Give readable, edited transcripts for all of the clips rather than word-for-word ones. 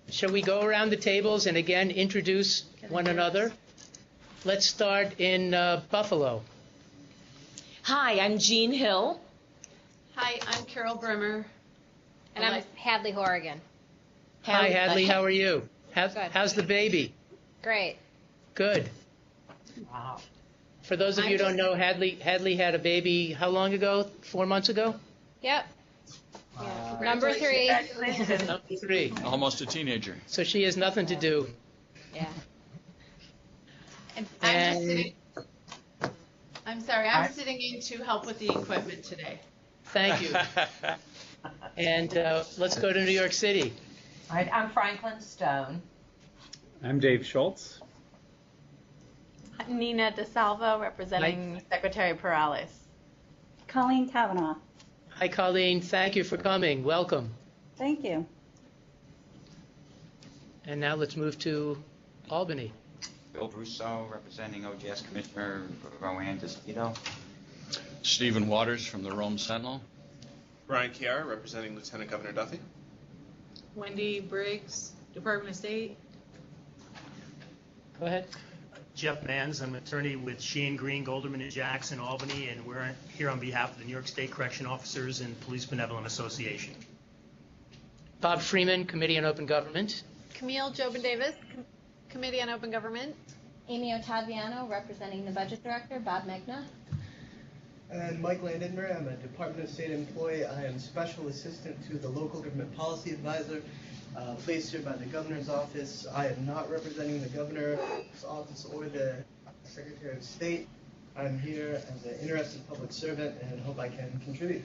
Shall we go around the tables and again introduce one another? Let's start in Buffalo. Hi, I'm Jean Hill. Hi, I'm Carol Bremer. And I'm Hadley Horrigan. Hi, Hadley. How are you? How's the baby? Great. Good. Wow. For those of you who don't know, Hadley had a baby how long ago? 4 months ago? Yep. Yeah. Number 3. Number 3. Almost a teenager. So she has nothing to do. Yeah. And I'm sorry, I'm sitting in to help with the equipment today. Thank you. And let's go to New York City. All right, I'm Franklin Stone. I'm Dave Schultz. Nina DeSalvo, representing Secretary Perales. Colleen Kavanaugh. Hi, Colleen. Thank you for coming. Welcome. Thank you. And now let's move to Albany. Bill Brousseau, representing OGS Commissioner Rowan DeSpito. Stephen Waters from the Rome Sentinel. Brian Chiara, representing Lieutenant Governor Duffy. Wendy Briggs, Department of State. Go ahead. Jeff Manns, I'm an attorney with Sheehan, Green, Golderman, and Jackson, Albany, and we're here on behalf of the New York State Correction Officers and Police Benevolent Association. Bob Freeman, Committee on Open Government. Camille Jobin Davis, Committee on Open Government. Amy Ottaviano, representing the Budget Director, Bob Megna. And Mike Landenberg, I'm a Department of State employee. I am Special Assistant to the Local Government Policy Advisor, placed here by the Governor's Office. I am not representing the Governor's Office or the Secretary of State. I'm here as an interested public servant and hope I can contribute.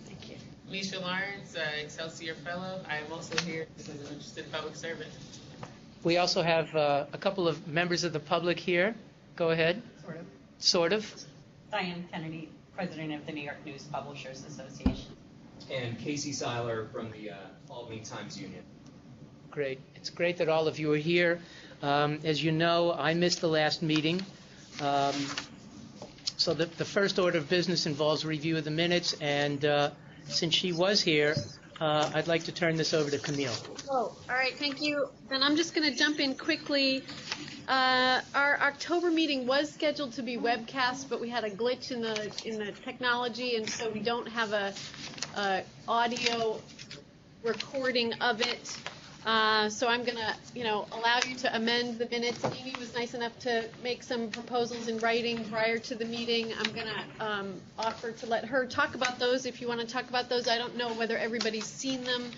Thank you. Misha Lawrence, Excelsior Fellow. I am also here as an interested public servant. We also have a couple of members of the public here. Go ahead. Sort of. Diane Kennedy, President of the New York News Publishers Association. And Casey Seiler from the Albany Times Union. Great. It's great that all of you are here. As you know, I missed the last meeting. So the first order of business involves review of the minutes, and since she was here, I'd like to turn this over to Camille. Oh, all right, thank you. Then I'm just going to jump in quickly. Our October meeting was scheduled to be webcast, but we had a glitch in the technology, and so we don't have a audio recording of it. So I'm going to, allow you to amend the minutes. Amy was nice enough to make some proposals in writing prior to the meeting. I'm going to offer to let her talk about those if you want to talk about those. I don't know whether everybody's seen them,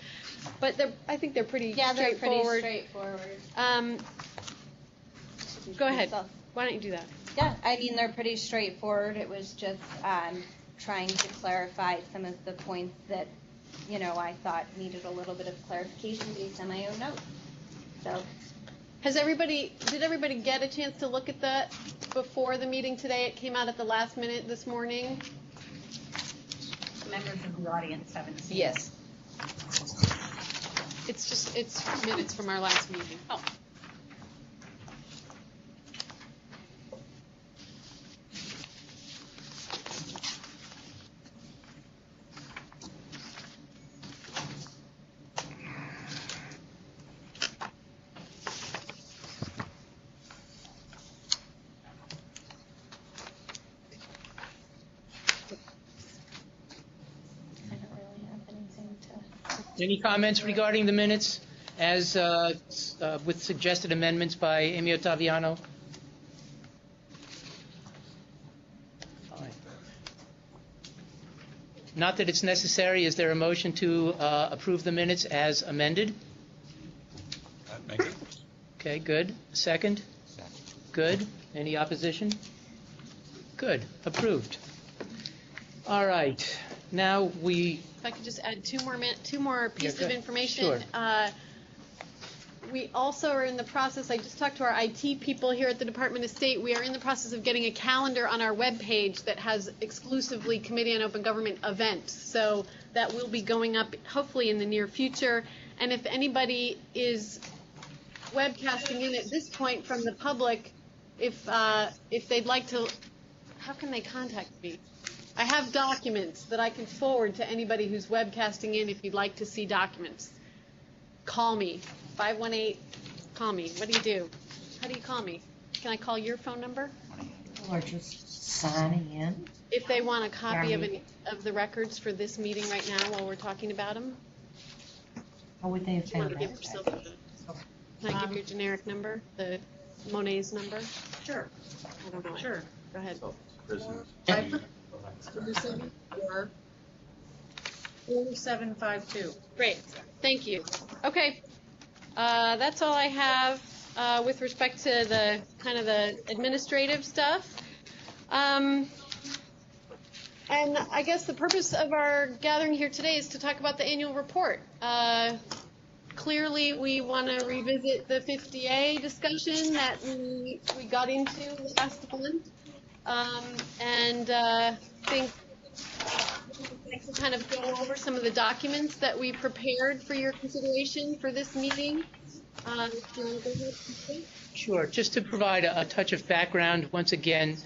but I think they're pretty straightforward. They're pretty straightforward. Go ahead. Why don't you do that? Yeah, I mean, they're pretty straightforward. It was just trying to clarify some of the points that I thought needed a little bit of clarification based on my own notes. So, did everybody get a chance to look at that before the meeting today? It came out at the last minute this morning. Members of the audience haven't seen yes. It's minutes from our last meeting. Oh. Any comments regarding the minutes as with suggested amendments by Amy Ottaviano? Fine. Not that it's necessary. Is there a motion to approve the minutes as amended? Make it. Okay, good. Second? Second. Good. Any opposition? Good. Approved. All right. Now If I could just add two more pieces of information. Sure. We also are in the process, I just talked to our IT people here at the Department of State. We are in the process of getting a calendar on our webpage that has exclusively Committee on Open Government events. So that will be going up hopefully in the near future. And if anybody is webcasting in at this point from the public, if they'd like to, how can they contact me? I have documents that I can forward to anybody who's webcasting in if you'd like to see documents. call me. 518, call me. What do you do? How do you call me? Can I call your phone number? Or just signing in. If they want a copy of the records for this meeting right now while we're talking about them? How would they have Do you want found to give that? yourself Can I give your generic number, the Monet's number? Sure. I don't know it. Sure. Go ahead. 4752. Great, thank you. Okay, that's all I have with respect to the kind of the administrative stuff. And I guess the purpose of our gathering here today is to talk about the annual report. Clearly, we want to revisit the 50A discussion that we got into last month, and think I can kind of go over some of the documents that we prepared for your consideration for this meeting. Do you want to go ahead? Sure. Just to provide a touch of background, once again,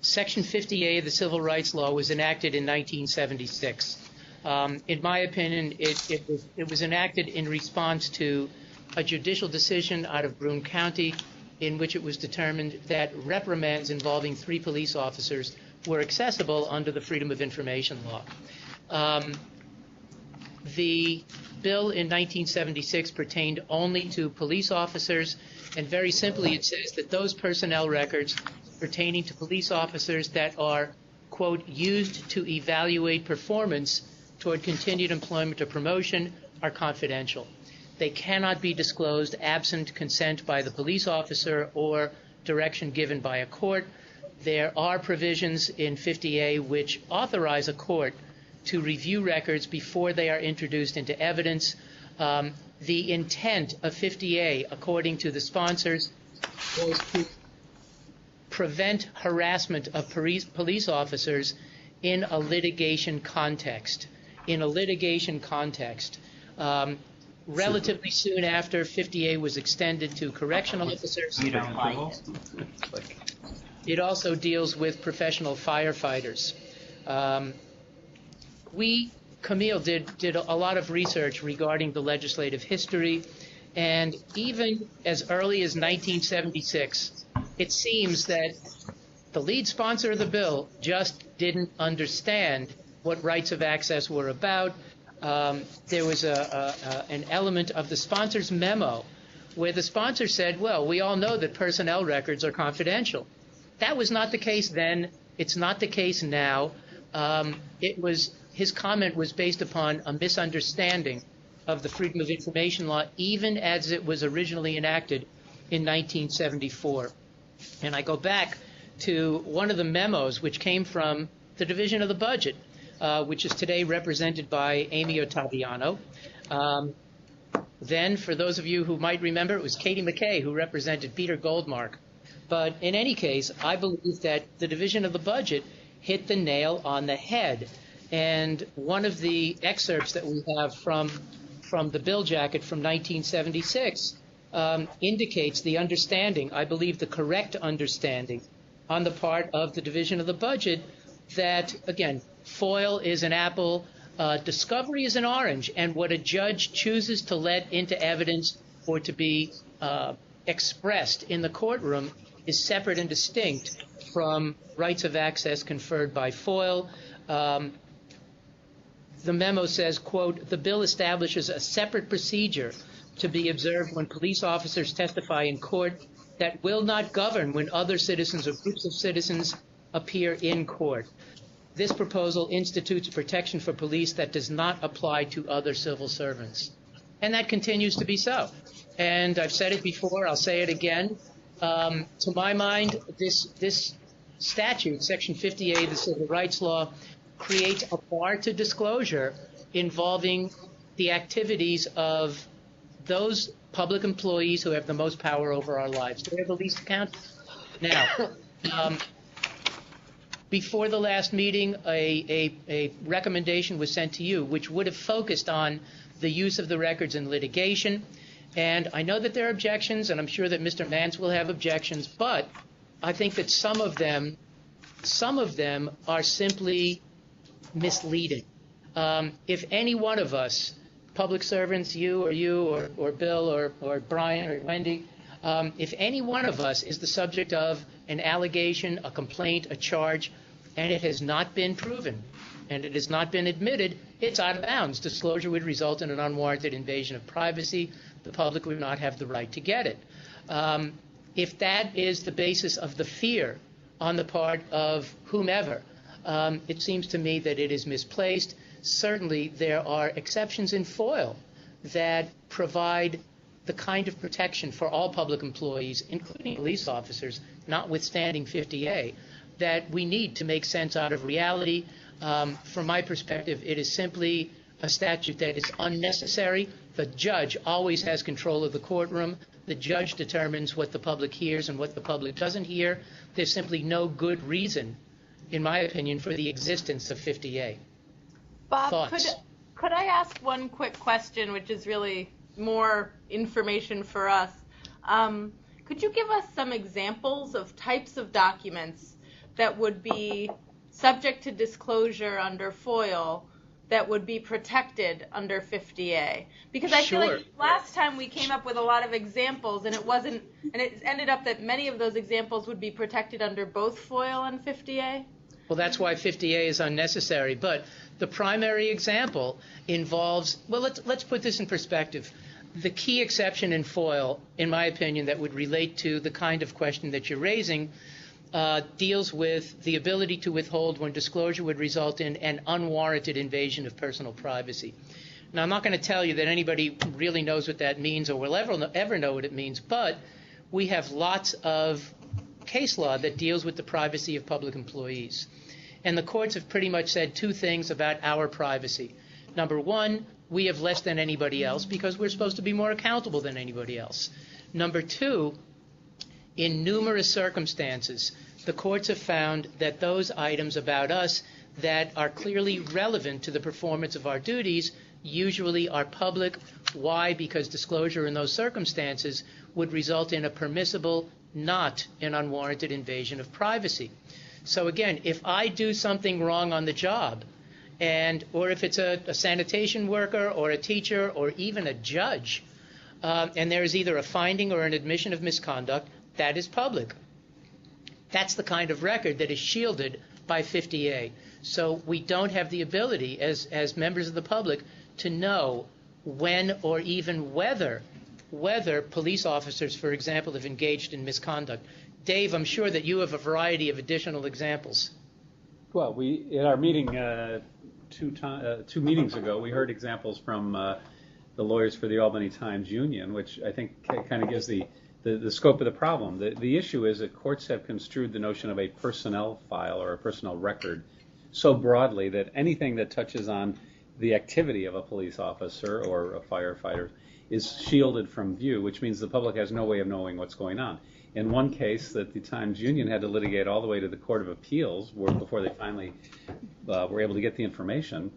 Section 50A of the Civil Rights Law was enacted in 1976. In my opinion, it was enacted in response to a judicial decision out of Broome County in which it was determined that reprimands involving 3 police officers were accessible under the Freedom of Information Law. The bill in 1976 pertained only to police officers, and very simply it says that those personnel records pertaining to police officers that are, quote, used to evaluate performance toward continued employment or promotion are confidential. They cannot be disclosed absent consent by the police officer or direction given by a court. There are provisions in 50A which authorize a court to review records before they are introduced into evidence. The intent of 50A, according to the sponsors, was to prevent harassment of police officers in a litigation context. Relatively soon after 50A was extended to correctional officers. You don't like it. It also deals with professional firefighters. Camille did a lot of research regarding the legislative history, and even as early as 1976, it seems that the lead sponsor of the bill just didn't understand what rights of access were about. There was an element of the sponsor's memo where the sponsor said, well, we all know that personnel records are confidential. That was not the case then. It's not the case now. His comment was based upon a misunderstanding of the Freedom of Information Law, even as it was originally enacted in 1974. And I go back to one of the memos which came from the Division of the Budget, which is today represented by Amy Ottaviano. Then, for those of you who might remember, it was Katie McKay who represented Peter Goldmark. But in any case, I believe that the Division of the Budget hit the nail on the head. And one of the excerpts that we have from the bill jacket from 1976 indicates the understanding, I believe the correct understanding, on the part of the Division of the Budget that, again, FOIL is an apple, discovery is an orange, and what a judge chooses to let into evidence or to be expressed in the courtroom is separate and distinct from rights of access conferred by FOIL. The memo says, quote, the bill establishes a separate procedure to be observed when police officers testify in court that will not govern when other citizens or groups of citizens appear in court. This proposal institutes protection for police that does not apply to other civil servants. And that continues to be so. And I've said it before, I'll say it again. To my mind, this statute, Section 50A of the Civil Rights Law, creates a bar to disclosure involving the activities of those public employees who have the most power over our lives. They're the least accountable. Now, before the last meeting, a recommendation was sent to you, which would have focused on the use of the records in litigation. And I know that there are objections, and I'm sure that Mr. Mance will have objections, but I think that some of them are simply misleading. If any one of us public servants, you or Bill or Brian or Wendy, if any one of us is the subject of an allegation, a complaint, a charge, and it has not been proven, and it has not been admitted, it's out of bounds. Disclosure would result in an unwarranted invasion of privacy. The public would not have the right to get it. If that is the basis of the fear on the part of whomever, it seems to me that it is misplaced. Certainly, there are exceptions in FOIL that provide the kind of protection for all public employees, including police officers, notwithstanding 50A, that we need to make sense out of reality. From my perspective, it is simply a statute that is unnecessary. The judge always has control of the courtroom. The judge determines what the public hears and what the public doesn't hear. There's simply no good reason, in my opinion, for the existence of 50A. Bob, Thoughts? could I ask one quick question, which is really more information for us? Could you give us some examples of types of documents that would be subject to disclosure under FOIL that would be protected under 50A? Because I feel like last time we came up with a lot of examples, and it ended up that many of those examples would be protected under both FOIL and 50A. Well, that's why 50A is unnecessary. But the primary example involves, well, let's put this in perspective. The key exception in FOIL, in my opinion, that would relate to the kind of question that you're raising, deals with the ability to withhold when disclosure would result in an unwarranted invasion of personal privacy. Now, I'm not going to tell you that anybody really knows what that means or will ever know what it means, but we have lots of case law that deals with the privacy of public employees. And the courts have pretty much said two things about our privacy. Number one, we have less than anybody else because we're supposed to be more accountable than anybody else. Number two, in numerous circumstances, the courts have found that those items about us that are clearly relevant to the performance of our duties usually are public. Why? Because disclosure in those circumstances would result in a permissible, not an unwarranted invasion of privacy. So again, if I do something wrong on the job, or if it's a sanitation worker or a teacher or even a judge, and there is either a finding or an admission of misconduct, that is public. That's the kind of record that is shielded by 50A. So we don't have the ability as members of the public to know when or even whether police officers, for example, have engaged in misconduct. Dave, I'm sure that you have a variety of additional examples. Well, at our meeting two meetings ago, we heard examples from the lawyers for the Albany Times Union, which I think kind of gives the scope of the problem. The issue is that courts have construed the notion of a personnel file or a personnel record so broadly that anything that touches on the activity of a police officer or a firefighter is shielded from view, which means the public has no way of knowing what's going on. In one case that the Times Union had to litigate all the way to the Court of Appeals before they finally were able to get the information,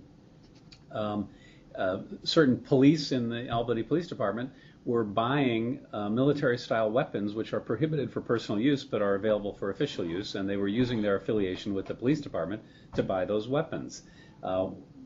certain police in the Albany Police Department were buying military-style weapons which are prohibited for personal use but are available for official use, and they were using their affiliation with the police department to buy those weapons.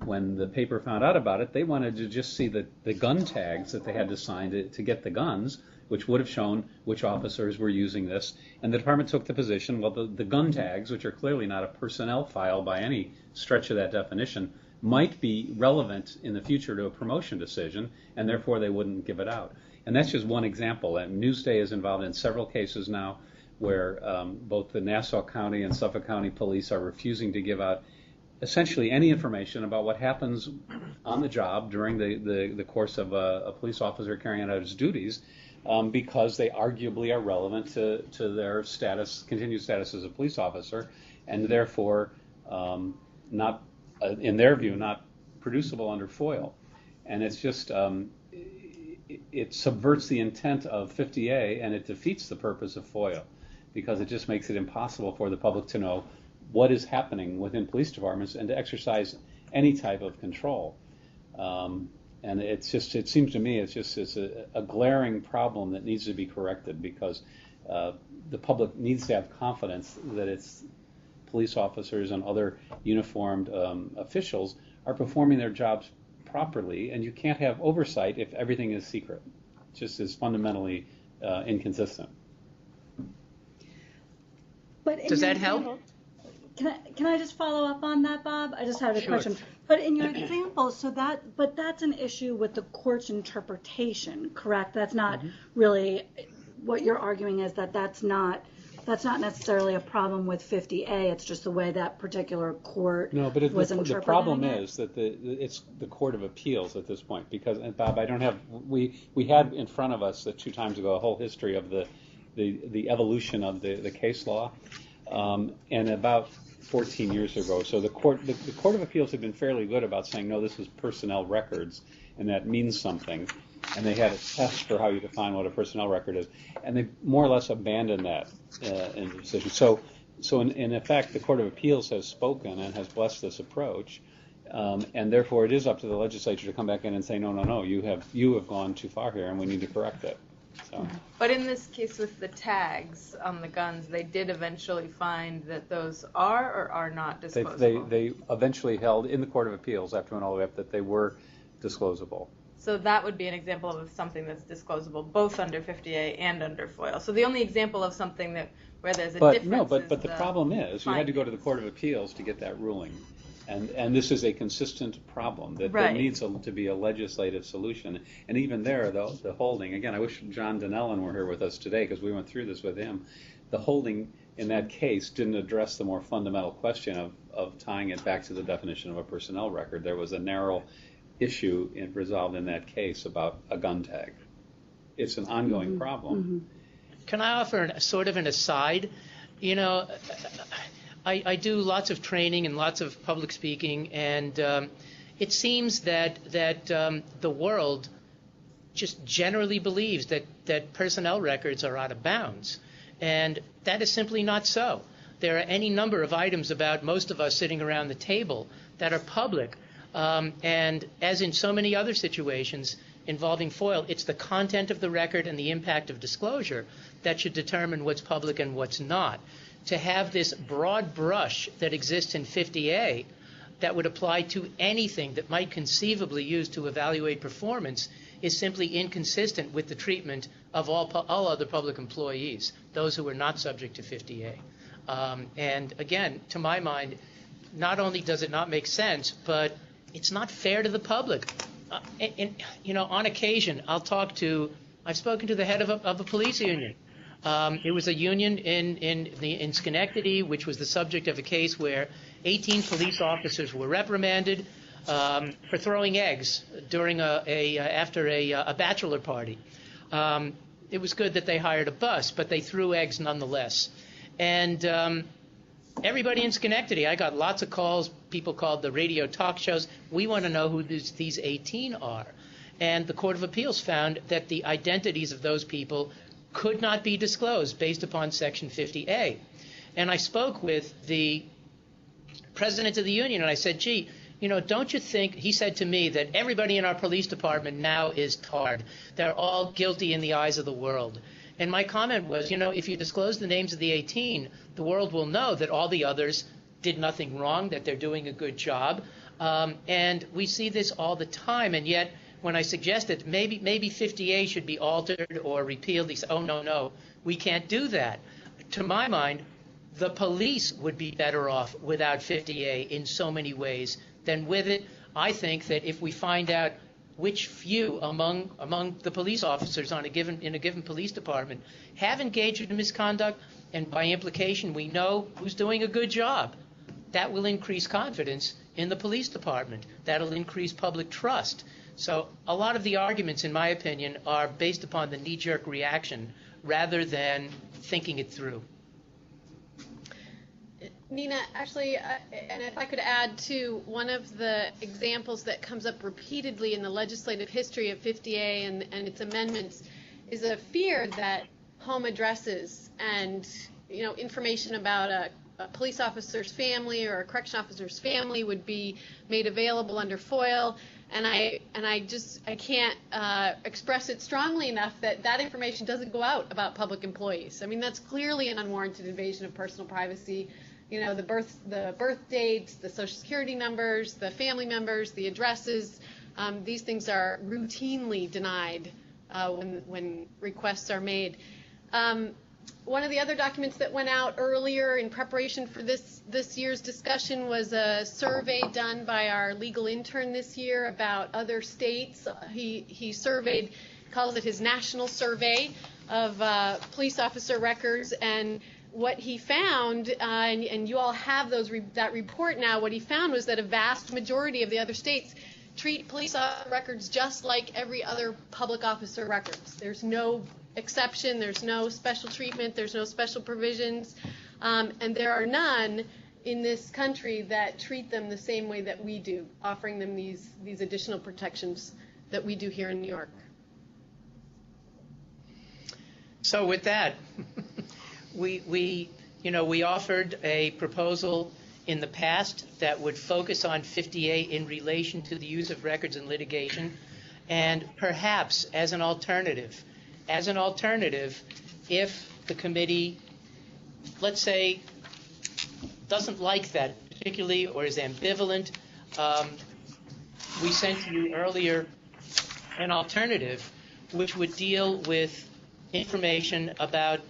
When the paper found out about it, they wanted to just see the gun tags that they had to sign to get the guns, which would have shown which officers were using this. And the department took the position, well, the gun tags, which are clearly not a personnel file by any stretch of that definition, might be relevant in the future to a promotion decision, and therefore they wouldn't give it out. And that's just one example. And Newsday is involved in several cases now where both the Nassau County and Suffolk County police are refusing to give out essentially any information about what happens on the job during the course of a police officer carrying out his duties, because they arguably are relevant to their continued status as a police officer, and therefore not, in their view, not producible under FOIL. And it's just, it subverts the intent of 50A, and it defeats the purpose of FOIL, because it just makes it impossible for the public to know what is happening within police departments and to exercise any type of control. And it seems to me it's a glaring problem that needs to be corrected, because the public needs to have confidence that its police officers and other uniformed officials are performing their jobs properly, and you can't have oversight if everything is secret. It just is fundamentally inconsistent. But in Does your that help? example- Can I just follow up on that, Bob? I just had a Sure. question. But in your example, but that's an issue with the court's interpretation, correct? That's not really what you're arguing is that's not necessarily a problem with 50A. It's just the way that particular court No, but was the interpreting problem it. is that it's the Court of Appeals at this point, because, and Bob, I don't have, we had in front of us 2 times ago a whole history of the evolution of the case law, and about 14 years ago. So the Court of Appeals had been fairly good about saying, no, this is personnel records, and that means something. And they had a test for how you define what a personnel record is. And they more or less abandoned that in the decision. So in effect, the Court of Appeals has spoken and has blessed this approach. And therefore, it is up to the legislature to come back in and say, no, you have gone too far here, and we need to correct it. So. But in this case with the tags on the guns, they did eventually find that those are or are not disclosable. They eventually held in the Court of Appeals, after it went all the way up, that they were disclosable. So that would be an example of something that's disclosable both under 50A and under FOIL. So the only example of something where there's a difference But the problem is you had to go to the Court of Appeals to get that ruling. And this is a consistent problem that there needs to be a legislative solution. And even there, the holding, again, I wish John Donnellan were here with us today because we went through this with him. The holding in that case didn't address the more fundamental question of tying it back to the definition of a personnel record. There was a narrow issue resolved in that case about a gun tag. It's an ongoing problem. Can I offer sort of an aside? You know, I do lots of training and lots of public speaking, and it seems that the world just generally believes that personnel records are out of bounds, and that is simply not so. There are any number of items about most of us sitting around the table that are public, and as in so many other situations involving FOIL, it's the content of the record and the impact of disclosure that should determine what's public and what's not. To have this broad brush that exists in 50A that would apply to anything that might conceivably use to evaluate performance is simply inconsistent with the treatment of all other public employees, those who are not subject to 50A. And again, to my mind, not only does it not make sense, but it's not fair to the public. You know, on occasion, I've spoken to the head of a police union. It was a union in Schenectady, which was the subject of a case where 18 police officers were reprimanded for throwing eggs after a bachelor party. It was good that they hired a bus, but they threw eggs nonetheless. And everybody in Schenectady, I got lots of calls. People called the radio talk shows. We want to know who these 18 are. And the Court of Appeals found that the identities of those people could not be disclosed based upon Section 50A. And I spoke with the president of the union, and I said, gee, you know, don't you think, he said to me, that everybody in our police department now is tarred. They're all guilty in the eyes of the world. And my comment was, you know, if you disclose the names of the 18, the world will know that all the others did nothing wrong, that they're doing a good job. And we see this all the time, and yet when I suggested maybe 50A should be altered or repealed, he said, oh, no, we can't do that. To my mind, the police would be better off without 50A in so many ways than with it. I think that if we find out which few among the police officers in a given police department have engaged in misconduct, and by implication we know who's doing a good job, that will increase confidence in the police department. That'll increase public trust. So a lot of the arguments, in my opinion, are based upon the knee-jerk reaction rather than thinking it through. Nina, actually, and if I could add to one of the examples that comes up repeatedly in the legislative history of 50A and its amendments is a fear that home addresses and, you know, information about a police officer's family or a correction officer's family would be made available under FOIL. And I can't express it strongly enough that information doesn't go out about public employees. I mean, that's clearly an unwarranted invasion of personal privacy. You know, the birth dates, the social security numbers, the family members, the addresses, These things are routinely denied when requests are made. One of the other documents that went out earlier in preparation for this year's discussion was a survey done by our legal intern this year about other states. He surveyed, calls it his national survey of police officer records, and what he found, and you all have that report now, what he found was that a vast majority of the other states treat police officer records just like every other public officer records. There's no exception, there's no special treatment, there's no special provisions, and there are none in this country that treat them the same way that we do, offering them these additional protections that we do here in New York. So with that, we offered a proposal in the past that would focus on 50A in relation to the use of records in litigation, and perhaps as an alternative, if the committee, let's say, doesn't like that particularly or is ambivalent, we sent to you earlier an alternative which would deal with information about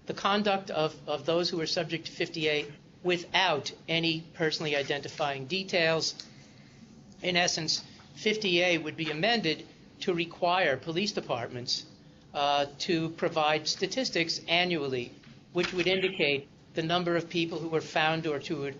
the conduct of those who are subject to 50A without any personally identifying details. In essence, 50A would be amended to require police departments to provide statistics annually, which would indicate the number of people who were found or who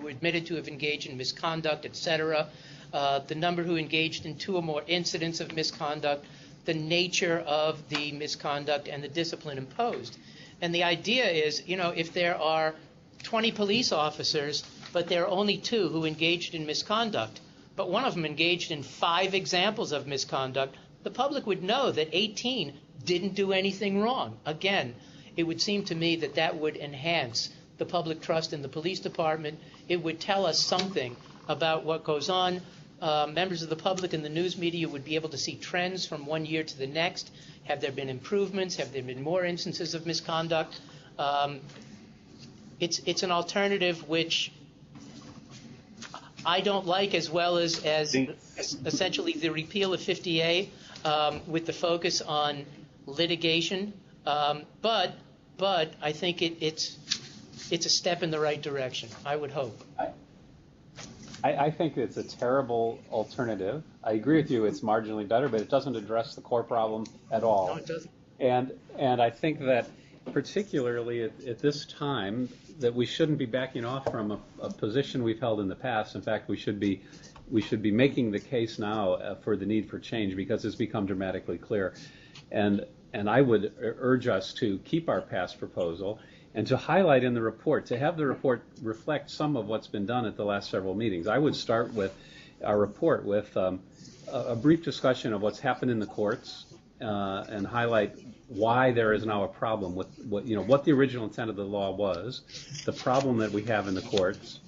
were admitted to have engaged in misconduct, etc., the number who engaged in 2 or more incidents of misconduct, the nature of the misconduct, and the discipline imposed. And the idea is, if there are 20 police officers, but there are only 2 who engaged in misconduct, but one of them engaged in 5 examples of misconduct, the public would know that 18 didn't do anything wrong. Again, it would seem to me that that would enhance the public trust in the police department. It would tell us something about what goes on. Members of the public and the news media would be able to see trends from one year to the next. Have there been improvements? Have there been more instances of misconduct? It's an alternative which I don't like, as well as essentially the repeal of 50A with the focus on litigation. But I think it's a step in the right direction, I would hope. I think it's a terrible alternative. I agree with you, it's marginally better, but it doesn't address the core problem at all. No, it doesn't. And I think that particularly at this time, that we shouldn't be backing off from a position we've held in the past. In fact, we should be making the case now for the need for change, because it's become dramatically clear. And I would urge us to keep our past proposal and to highlight in the report, to have the report reflect some of what's been done at the last several meetings. I would start with our report with a brief discussion of what's happened in the courts and highlight why there is now a problem with what the original intent of the law was, the problem that we have in the courts,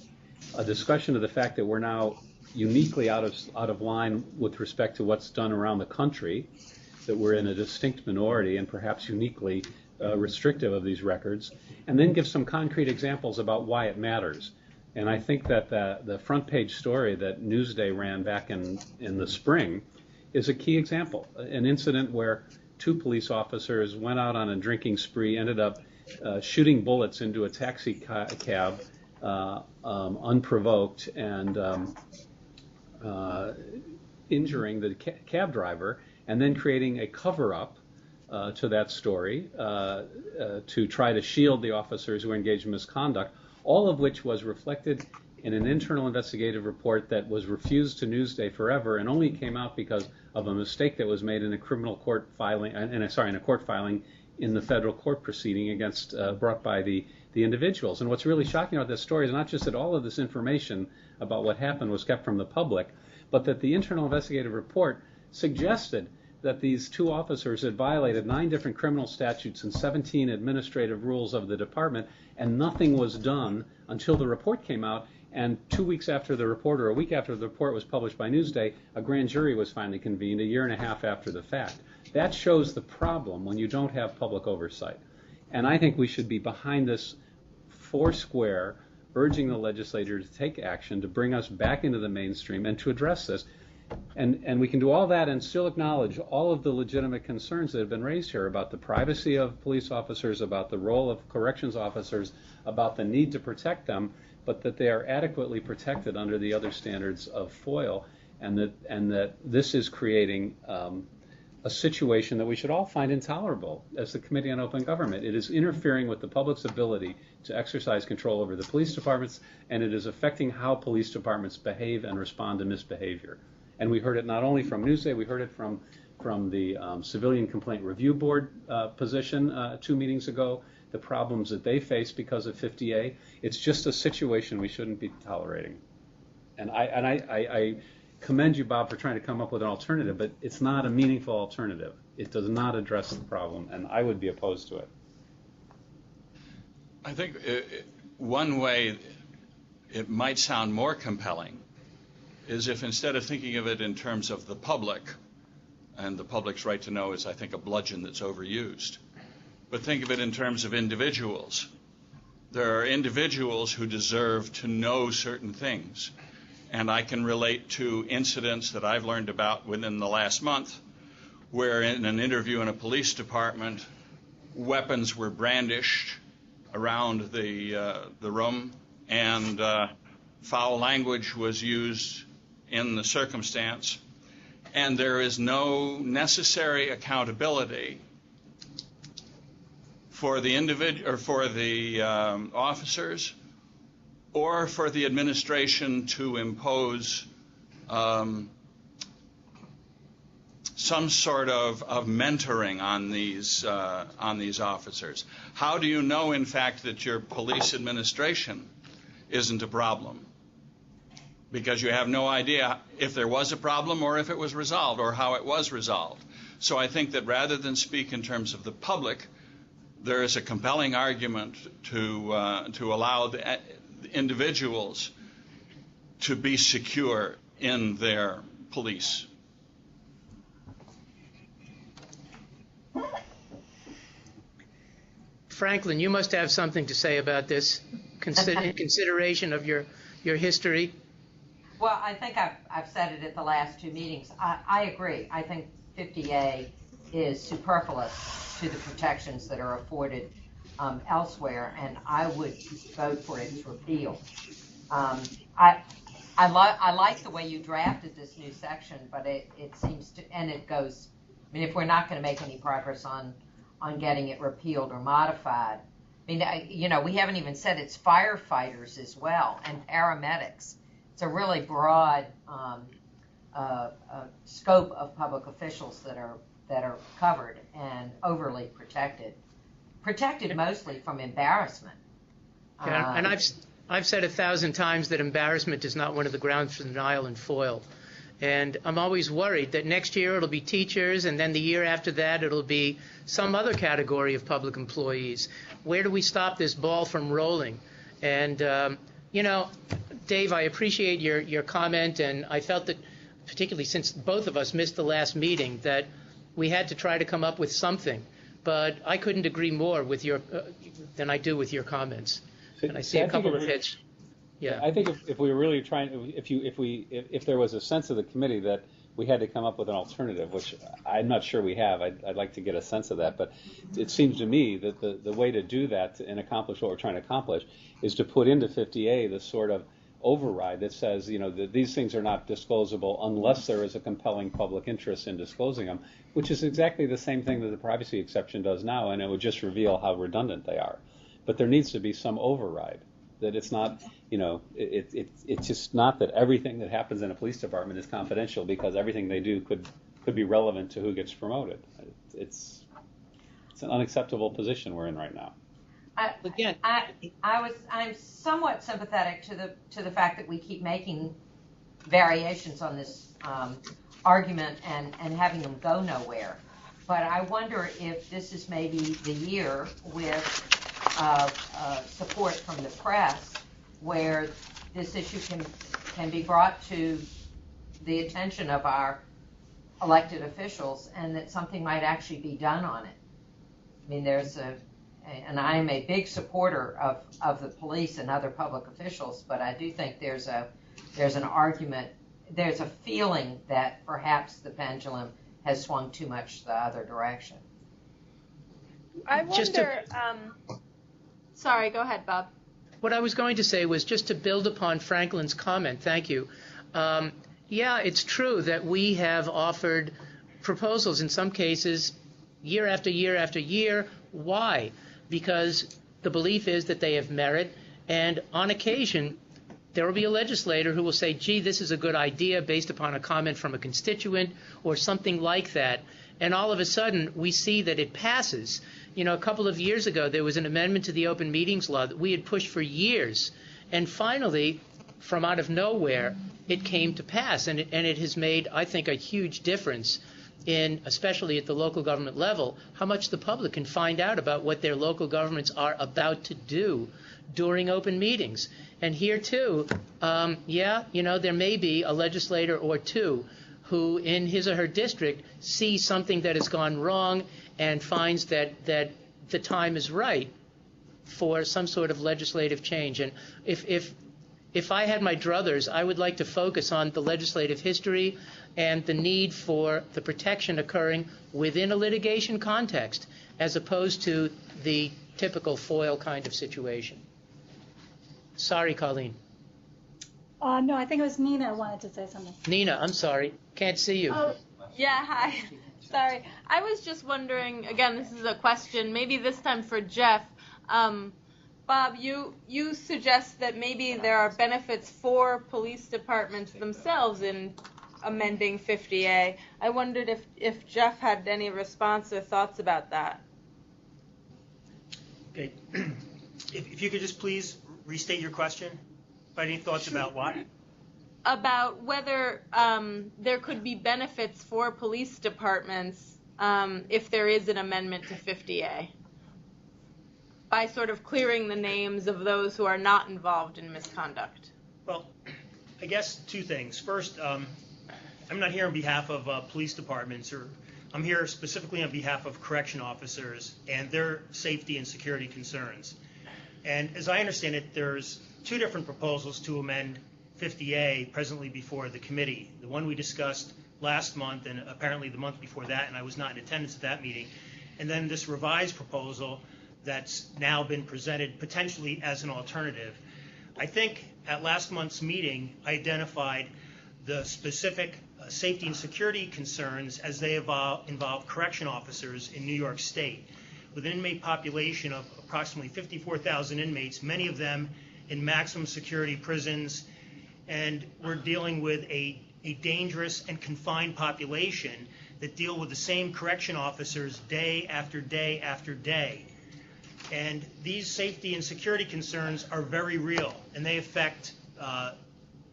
a discussion of the fact that we're now uniquely out of line with respect to what's done around the country, that we're in a distinct minority and perhaps uniquely restrictive of these records, and then give some concrete examples about why it matters. And I think that the front page story that Newsday ran back in the spring is a key example, an incident where 2 police officers went out on a drinking spree, ended up shooting bullets into a taxi cab unprovoked and injuring the cab driver, and then creating a cover-up to that story to try to shield the officers who were engaged in misconduct, all of which was reflected in an internal investigative report that was refused to Newsday forever and only came out because of a mistake that was made in a criminal court filing, in a court filing in the federal court proceeding against brought by the individuals. And what's really shocking about this story is not just that all of this information about what happened was kept from the public, but that the internal investigative report suggested that these 2 officers had violated 9 different criminal statutes and 17 administrative rules of the department, and nothing was done until the report came out. And 2 weeks after the report, or a week after the report was published by Newsday, a grand jury was finally convened a year and a half after the fact. That shows the problem when you don't have public oversight. And I think we should be behind this foursquare, urging the legislature to take action to bring us back into the mainstream and to address this. And we can do all that and still acknowledge all of the legitimate concerns that have been raised here about the privacy of police officers, about the role of corrections officers, about the need to protect them, but that they are adequately protected under the other standards of FOIL, and that this is creating a situation that we should all find intolerable as the Committee on Open Government. It is interfering with the public's ability to exercise control over the police departments, and it is affecting how police departments behave and respond to misbehavior. And we heard it not only from Newsday, we heard it from the Civilian Complaint Review Board position 2 meetings ago, the problems that they face because of 50A. It's just a situation we shouldn't be tolerating. And I commend you, Bob, for trying to come up with an alternative, but it's not a meaningful alternative. It does not address the problem, and I would be opposed to it. I think one way it might sound more compelling is if instead of thinking of it in terms of the public, and the public's right to know is, I think, a bludgeon that's overused, but think of it in terms of individuals. There are individuals who deserve to know certain things. And I can relate to incidents that I've learned about within the last month where in an interview in a police department, weapons were brandished around the room, and foul language was used in the circumstance, and there is no necessary accountability for the individual or for the officers or for the administration to impose some sort of mentoring on these officers. How do you know, in fact, that your police administration isn't a problem? Because you have no idea if there was a problem or if it was resolved or how it was resolved. So I think that rather than speak in terms of the public, there is a compelling argument to allow the individuals to be secure in their police. Franklin, you must have something to say about this, in consideration of your history. Well, I think I've said it at the last 2 meetings. I agree. I think 50A is superfluous to the protections that are afforded elsewhere, and I would vote for its repeal. I like the way you drafted this new section, but it seems to, and it goes, I mean, if we're not going to make any progress on getting it repealed or modified, I mean, we haven't even said it's firefighters as well and paramedics. It's a really broad scope of public officials that are covered and overly protected mostly from embarrassment. Yeah, and I've said 1,000 times that embarrassment is not one of the grounds for denial in FOIL. And I'm always worried that next year it'll be teachers, and then the year after that it'll be some other category of public employees. Where do we stop this ball from rolling? And, Dave, I appreciate your comment, and I felt that, particularly since both of us missed the last meeting, that we had to try to come up with something. But I couldn't agree more with than I do with your comments. And I see a couple of hits. Yeah. I think if we were really trying, if there was a sense of the committee that we had to come up with an alternative, which I'm not sure we have, I'd like to get a sense of that. But it seems to me that the way to do that and accomplish what we're trying to accomplish is to put into 50A this sort of override that says, that these things are not disclosable unless there is a compelling public interest in disclosing them, which is exactly the same thing that the privacy exception does now, and it would just reveal how redundant they are. But there needs to be some override, that it's not, it's just not that everything that happens in a police department is confidential because everything they do could be relevant to who gets promoted. It's an unacceptable position we're in right now. I'm somewhat sympathetic to the fact that we keep making variations on this argument and having them go nowhere. But I wonder if this is maybe the year with support from the press where this issue can be brought to the attention of our elected officials and that something might actually be done on it. I mean, and I'm a big supporter of the police and other public officials, but I do think there's an argument there's a feeling that perhaps the pendulum has swung too much the other direction. I Just to- wonder. Sorry, go ahead, Bob. What I was going to say was just to build upon Franklin's comment. Thank you. Yeah, it's true that we have offered proposals in some cases year after year after year. Why? Because the belief is that they have merit, and on occasion there will be a legislator who will say, gee, this is a good idea based upon a comment from a constituent or something like that. And all of a sudden we see that it passes. You know, a couple of years ago there was an amendment to the open meetings law that we had pushed for years. And finally, from out of nowhere, it came to pass. And it has made, I think, a huge difference in, especially at the local government level, how much the public can find out about what their local governments are about to do during open meetings. And here, too, there may be a legislator or two who, in his or her district, sees something that has gone wrong and finds that the time is right for some sort of legislative change. And if I had my druthers, I would like to focus on the legislative history and the need for the protection occurring within a litigation context, as opposed to the typical FOIL kind of situation. Sorry, Colleen. No, I think it was Nina wanted to say something. Nina, I'm sorry. Can't see you. Oh, yeah, hi. Sorry. I was just wondering, again, this is a question, maybe this time for Jeff. Bob, you suggest that maybe there are benefits for police departments themselves in amending 50A. I wondered if Jeff had any response or thoughts about that. Okay. If you could just please restate your question. Any thoughts about what? About whether there could be benefits for police departments if there is an amendment to 50A, by sort of clearing the names of those who are not involved in misconduct. Well, I guess two things. First, I'm not here on behalf of police departments, or I'm here specifically on behalf of correction officers and their safety and security concerns. And as I understand it, there's two different proposals to amend 50A presently before the committee. The one we discussed last month and apparently the month before that, and I was not in attendance at that meeting. And then this revised proposal that's now been presented potentially as an alternative. I think at last month's meeting, I identified the specific safety and security concerns as they involve correction officers in New York State. With an inmate population of approximately 54,000 inmates, many of them in maximum security prisons, and we're dealing with a dangerous and confined population that deal with the same correction officers day after day after day. And these safety and security concerns are very real, and they affect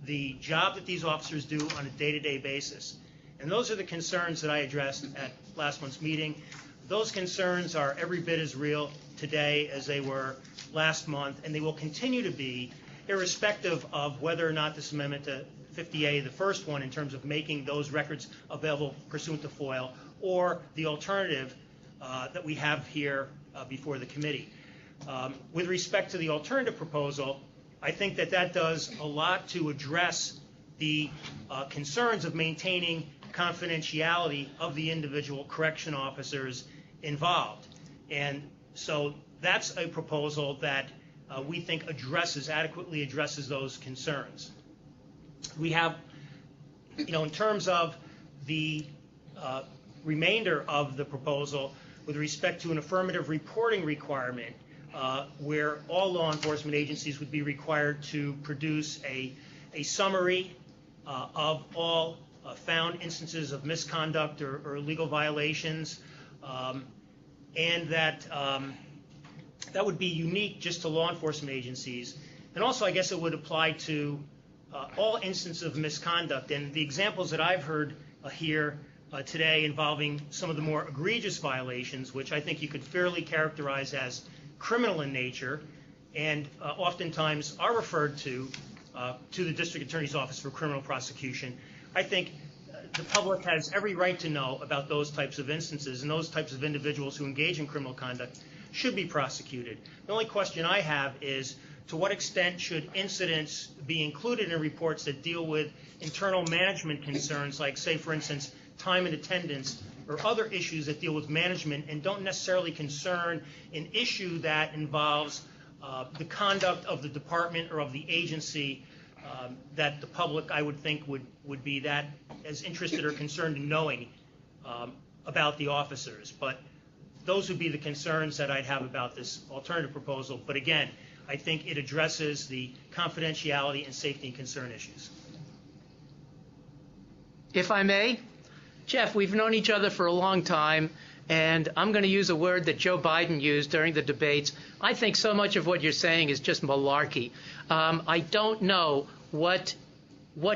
the job that these officers do on a day-to-day basis. And those are the concerns that I addressed at last month's meeting. Those concerns are every bit as real today as they were last month, and they will continue to be, irrespective of whether or not this amendment to 50A, the first one in terms of making those records available pursuant to FOIL, or the alternative that we have here before the committee. With respect to the alternative proposal, I think that does a lot to address the concerns of maintaining confidentiality of the individual correction officers involved. And so that's a proposal that we think adequately addresses those concerns. We have, in terms of the remainder of the proposal with respect to an affirmative reporting requirement, where all law enforcement agencies would be required to produce a summary of all found instances of misconduct or legal violations, and that would be unique just to law enforcement agencies. And also, I guess it would apply to all instances of misconduct. And the examples that I've heard here today involving some of the more egregious violations, which I think you could fairly characterize as criminal in nature, and oftentimes are referred to the District Attorney's Office for Criminal Prosecution. I think the public has every right to know about those types of instances, and those types of individuals who engage in criminal conduct should be prosecuted. The only question I have is, to what extent should incidents be included in reports that deal with internal management concerns, like, say, for instance, time and attendance, or other issues that deal with management and don't necessarily concern an issue that involves the conduct of the department or of the agency, that the public, I would think, would be that as interested or concerned in knowing about the officers. But those would be the concerns that I'd have about this alternative proposal. But again, I think it addresses the confidentiality and safety and concern issues. If I may, Jeff, we've known each other for a long time, and I'm going to use a word that Joe Biden used during the debates. I think so much of what you're saying is just malarkey. I don't know what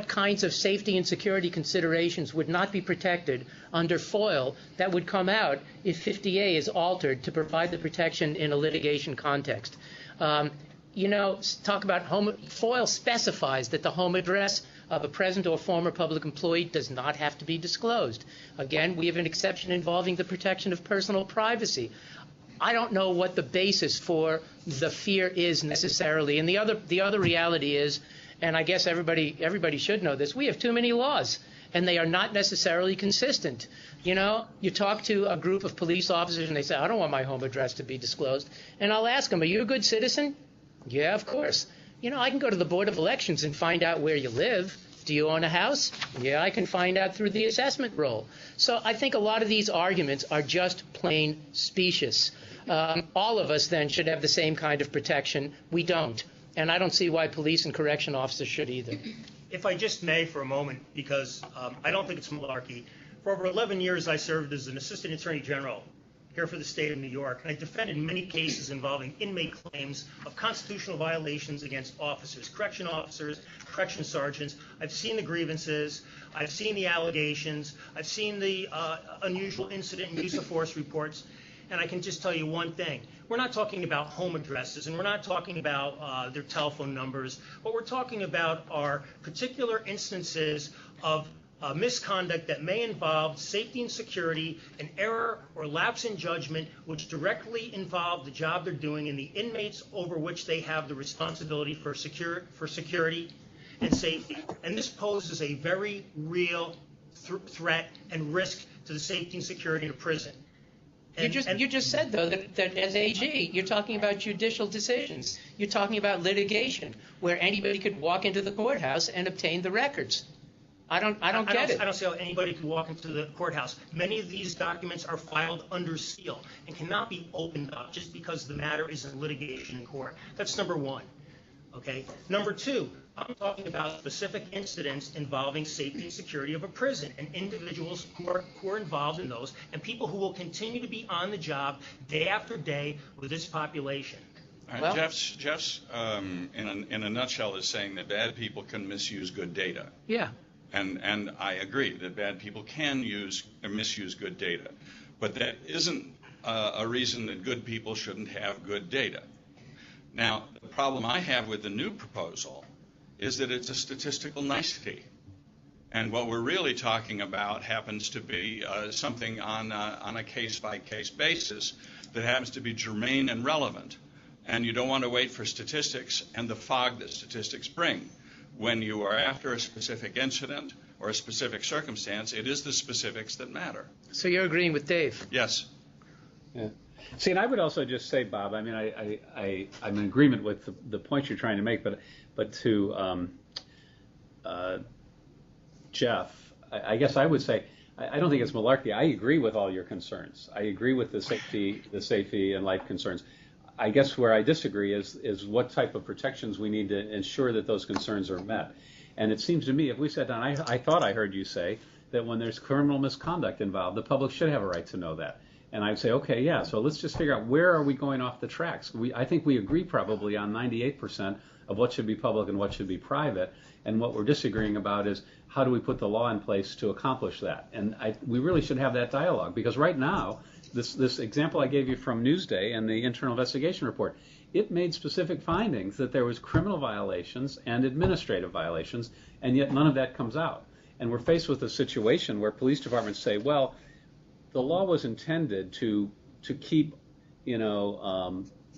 kinds of safety and security considerations would not be protected under FOIL that would come out if 50A is altered to provide the protection in a litigation context. Talk about FOIL specifies that the home address of a present or former public employee does not have to be disclosed. Again, we have an exception involving the protection of personal privacy. I don't know what the basis for the fear is necessarily. And the other reality is, and I guess everybody should know this, we have too many laws, and they are not necessarily consistent. You talk to a group of police officers and they say, I don't want my home address to be disclosed. And I'll ask them, are you a good citizen? Yeah, of course. I can go to the Board of Elections and find out where you live. Do you own a house? Yeah, I can find out through the assessment roll. So I think a lot of these arguments are just plain specious. All of us then should have the same kind of protection. We don't. And I don't see why police and correction officers should either. If I just may for a moment, because I don't think it's malarkey. For over 11 years, I served as an assistant attorney general here for the state of New York, and I defended many cases involving inmate claims of constitutional violations against officers, correction sergeants. I've seen the grievances, I've seen the allegations, I've seen the unusual incident and use of force reports, and I can just tell you one thing. We're not talking about home addresses, and we're not talking about their telephone numbers. What we're talking about are particular instances of misconduct that may involve safety and security, an error or lapse in judgment which directly involve the job they're doing and the inmates over which they have the responsibility for security and safety. And this poses a very real threat and risk to the safety and security of prison. You just said, though, that as AG, you're talking about judicial decisions. You're talking about litigation, where anybody could walk into the courthouse and obtain the records. I don't get it. I don't see how anybody can walk into the courthouse. Many of these documents are filed under seal and cannot be opened up just because the matter is in litigation in court. That's number one. Okay. Number two, I'm talking about specific incidents involving safety and security of a prison and individuals who are involved in those and people who will continue to be on the job day after day with this population. Well, Jeff's in a nutshell is saying that bad people can misuse good data. Yeah. And I agree that bad people can misuse good data. But that isn't a reason that good people shouldn't have good data. Now, the problem I have with the new proposal is that it's a statistical nicety. And what we're really talking about happens to be something on a case-by-case basis that happens to be germane and relevant. And you don't want to wait for statistics and the fog that statistics bring. When you are after a specific incident or a specific circumstance, it is the specifics that matter. So you're agreeing with Dave? Yes. Yeah. See, and I would also just say, Bob, I mean, I'm in agreement with the point you're trying to make, but to Jeff, I guess I would say, I don't think it's malarkey. I agree with all your concerns. I agree with the safety and life concerns. I guess where I disagree is what type of protections we need to ensure that those concerns are met. And it seems to me, if we sat down, I thought I heard you say that when there's criminal misconduct involved, the public should have a right to know that. And I'd say, okay, yeah, so let's just figure out where are we going off the tracks. I think we agree probably on 98% of what should be public and what should be private. And what we're disagreeing about is how do we put the law in place to accomplish that? And we really should have that dialogue, because right now, this example I gave you from Newsday and the internal investigation report, it made specific findings that there was criminal violations and administrative violations, and yet none of that comes out. And we're faced with a situation where police departments say, well, the law was intended to keep,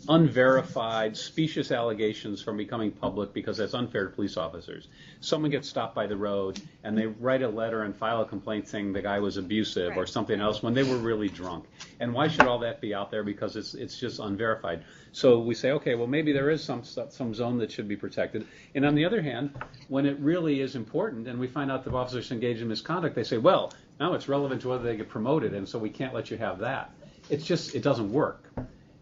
unverified, specious allegations from becoming public because that's unfair to police officers. Someone gets stopped by the road and they write a letter and file a complaint saying the guy was abusive or something else when they were really drunk. And why should all that be out there? Because it's just unverified. So we say, okay, well, maybe there is some zone that should be protected. And on the other hand, when it really is important and we find out the officers engaged in misconduct, they say, well, now it's relevant to whether they get promoted, and so we can't let you have that. It doesn't work.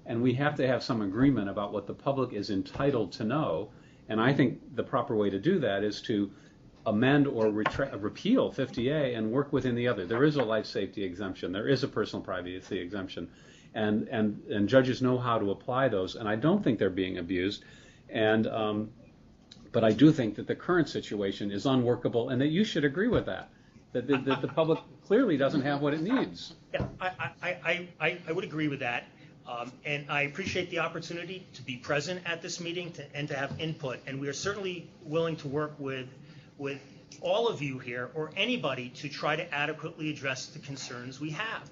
And we have to have some agreement about what the public is entitled to know. And I think the proper way to do that is to amend or repeal 50A and work within the other. There is a life safety exemption. There is a personal privacy exemption. And judges know how to apply those. And I don't think they're being abused. But I do think that the current situation is unworkable and that you should agree with that. That the public clearly doesn't have what it needs. Yeah, I would agree with that. And I appreciate the opportunity to be present at this meeting and to have input. And we are certainly willing to work with all of you here or anybody to try to adequately address the concerns we have.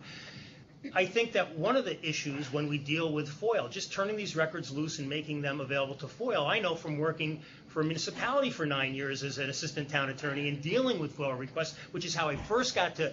I think that one of the issues when we deal with FOIL, just turning these records loose and making them available to FOIL, I know from working for a municipality for 9 years as an assistant town attorney and dealing with FOIL requests, which is how I first got to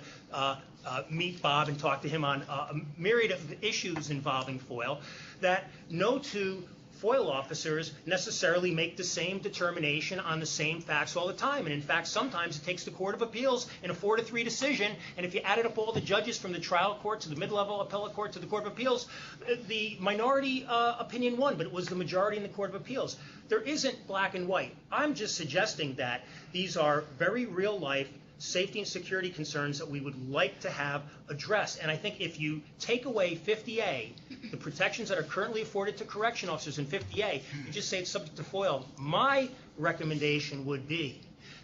meet Bob and talk to him on a myriad of issues involving FOIL, that no two FOIL officers necessarily make the same determination on the same facts all the time. And in fact, sometimes it takes the Court of Appeals in a 4-3 decision, and if you added up all the judges from the trial court to the mid-level appellate court to the Court of Appeals, the minority opinion won, but it was the majority in the Court of Appeals. There isn't black and white. I'm just suggesting that these are very real-life safety and security concerns that we would like to have addressed. And I think if you take away 50A, the protections that are currently afforded to correction officers in 50A, you just say it's subject to FOIL. My recommendation would be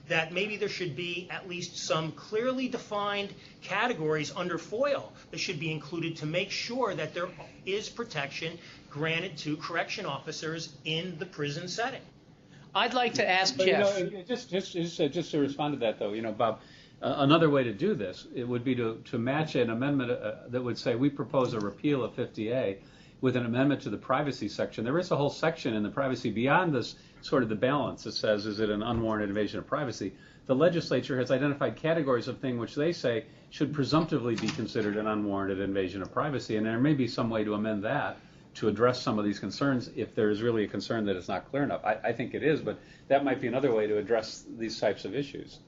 that maybe there should be at least some clearly defined categories under FOIL that should be included to make sure that there is protection granted to correction officers in the prison setting. I'd like to ask But, Jeff. Just to respond to that, though, Bob, another way to do this, it would be to match an amendment that would say we propose a repeal of 50A with an amendment to the privacy section. There is a whole section in the privacy beyond this sort of the balance that says, is it an unwarranted invasion of privacy? The legislature has identified categories of things which they say should presumptively be considered an unwarranted invasion of privacy, and there may be some way to amend that to address some of these concerns if there is really a concern that it's not clear enough. I think it is, but that might be another way to address these types of issues.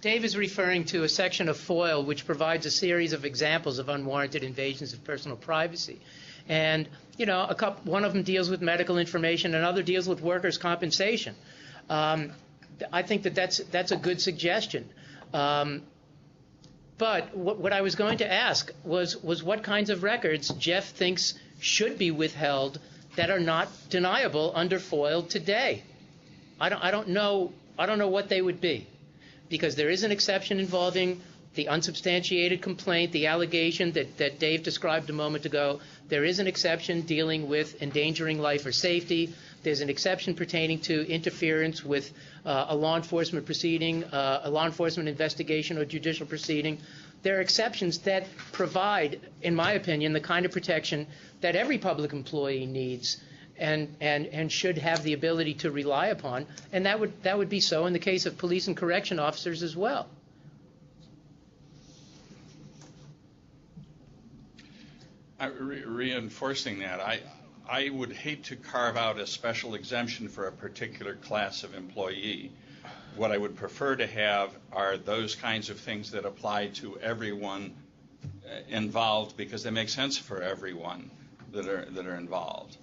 Dave is referring to a section of FOIL which provides a series of examples of unwarranted invasions of personal privacy. And, one of them deals with medical information, another deals with workers' compensation. I think that's a good suggestion. But what I was going to ask was what kinds of records Jeff thinks should be withheld that are not deniable under FOIL today. I don't know what they would be, because there is an exception involving the unsubstantiated complaint, the allegation that Dave described a moment ago. There is an exception dealing with endangering life or safety. There's an exception pertaining to interference with a law enforcement proceeding, a law enforcement investigation or judicial proceeding. There are exceptions that provide, in my opinion, the kind of protection that every public employee needs and should have the ability to rely upon. And that would be so in the case of police and correction officers as well. Reinforcing that, I would hate to carve out a special exemption for a particular class of employee. What I would prefer to have are those kinds of things that apply to everyone involved, because they make sense for everyone that are involved,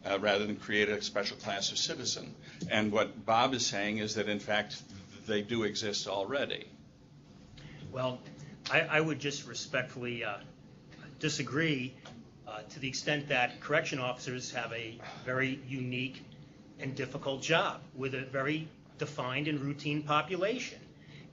rather than create a special class of citizen. And what Bob is saying is that, in fact, they do exist already. Well, I would just respectfully disagree to the extent that correction officers have a very unique and difficult job with a very defined and routine population.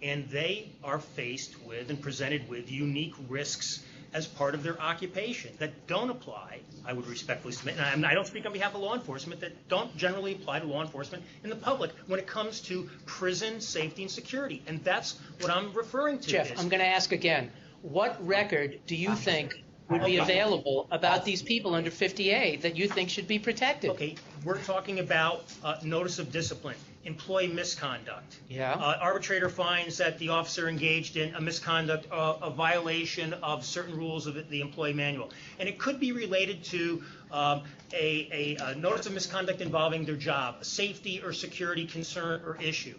And they are faced with and presented with unique risks as part of their occupation that don't apply, I would respectfully submit, and I don't speak on behalf of law enforcement, that don't generally apply to law enforcement in the public when it comes to prison safety and security. And that's what I'm referring to. Jeff, I'm going to ask again. What record do you think would be available about these people under 50A that you think should be protected. Okay, we're talking about notice of discipline, employee misconduct. Yeah. Arbitrator finds that the officer engaged in a misconduct, a violation of certain rules of the employee manual. And it could be related to a notice of misconduct involving their job, a safety or security concern or issue.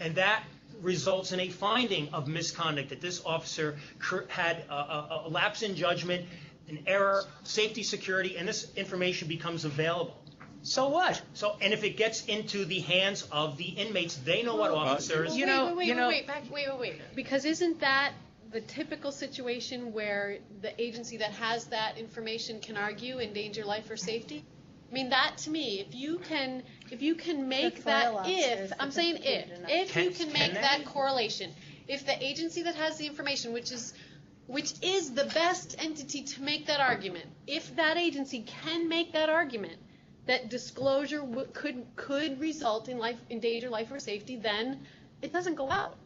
And that results in a finding of misconduct, that this officer had a lapse in judgment, an error, safety, security, and this information becomes available. So what? So, and if it gets into the hands of the inmates, they know what officers. Wait. Because isn't that the typical situation where the agency that has that information can argue endanger life or safety? I mean, that to me, if you can make that, if you can make that correlation, if the agency that has the information, which is the best entity to make that argument, if that agency can make that argument that disclosure could result in endanger life or safety, then it doesn't go out.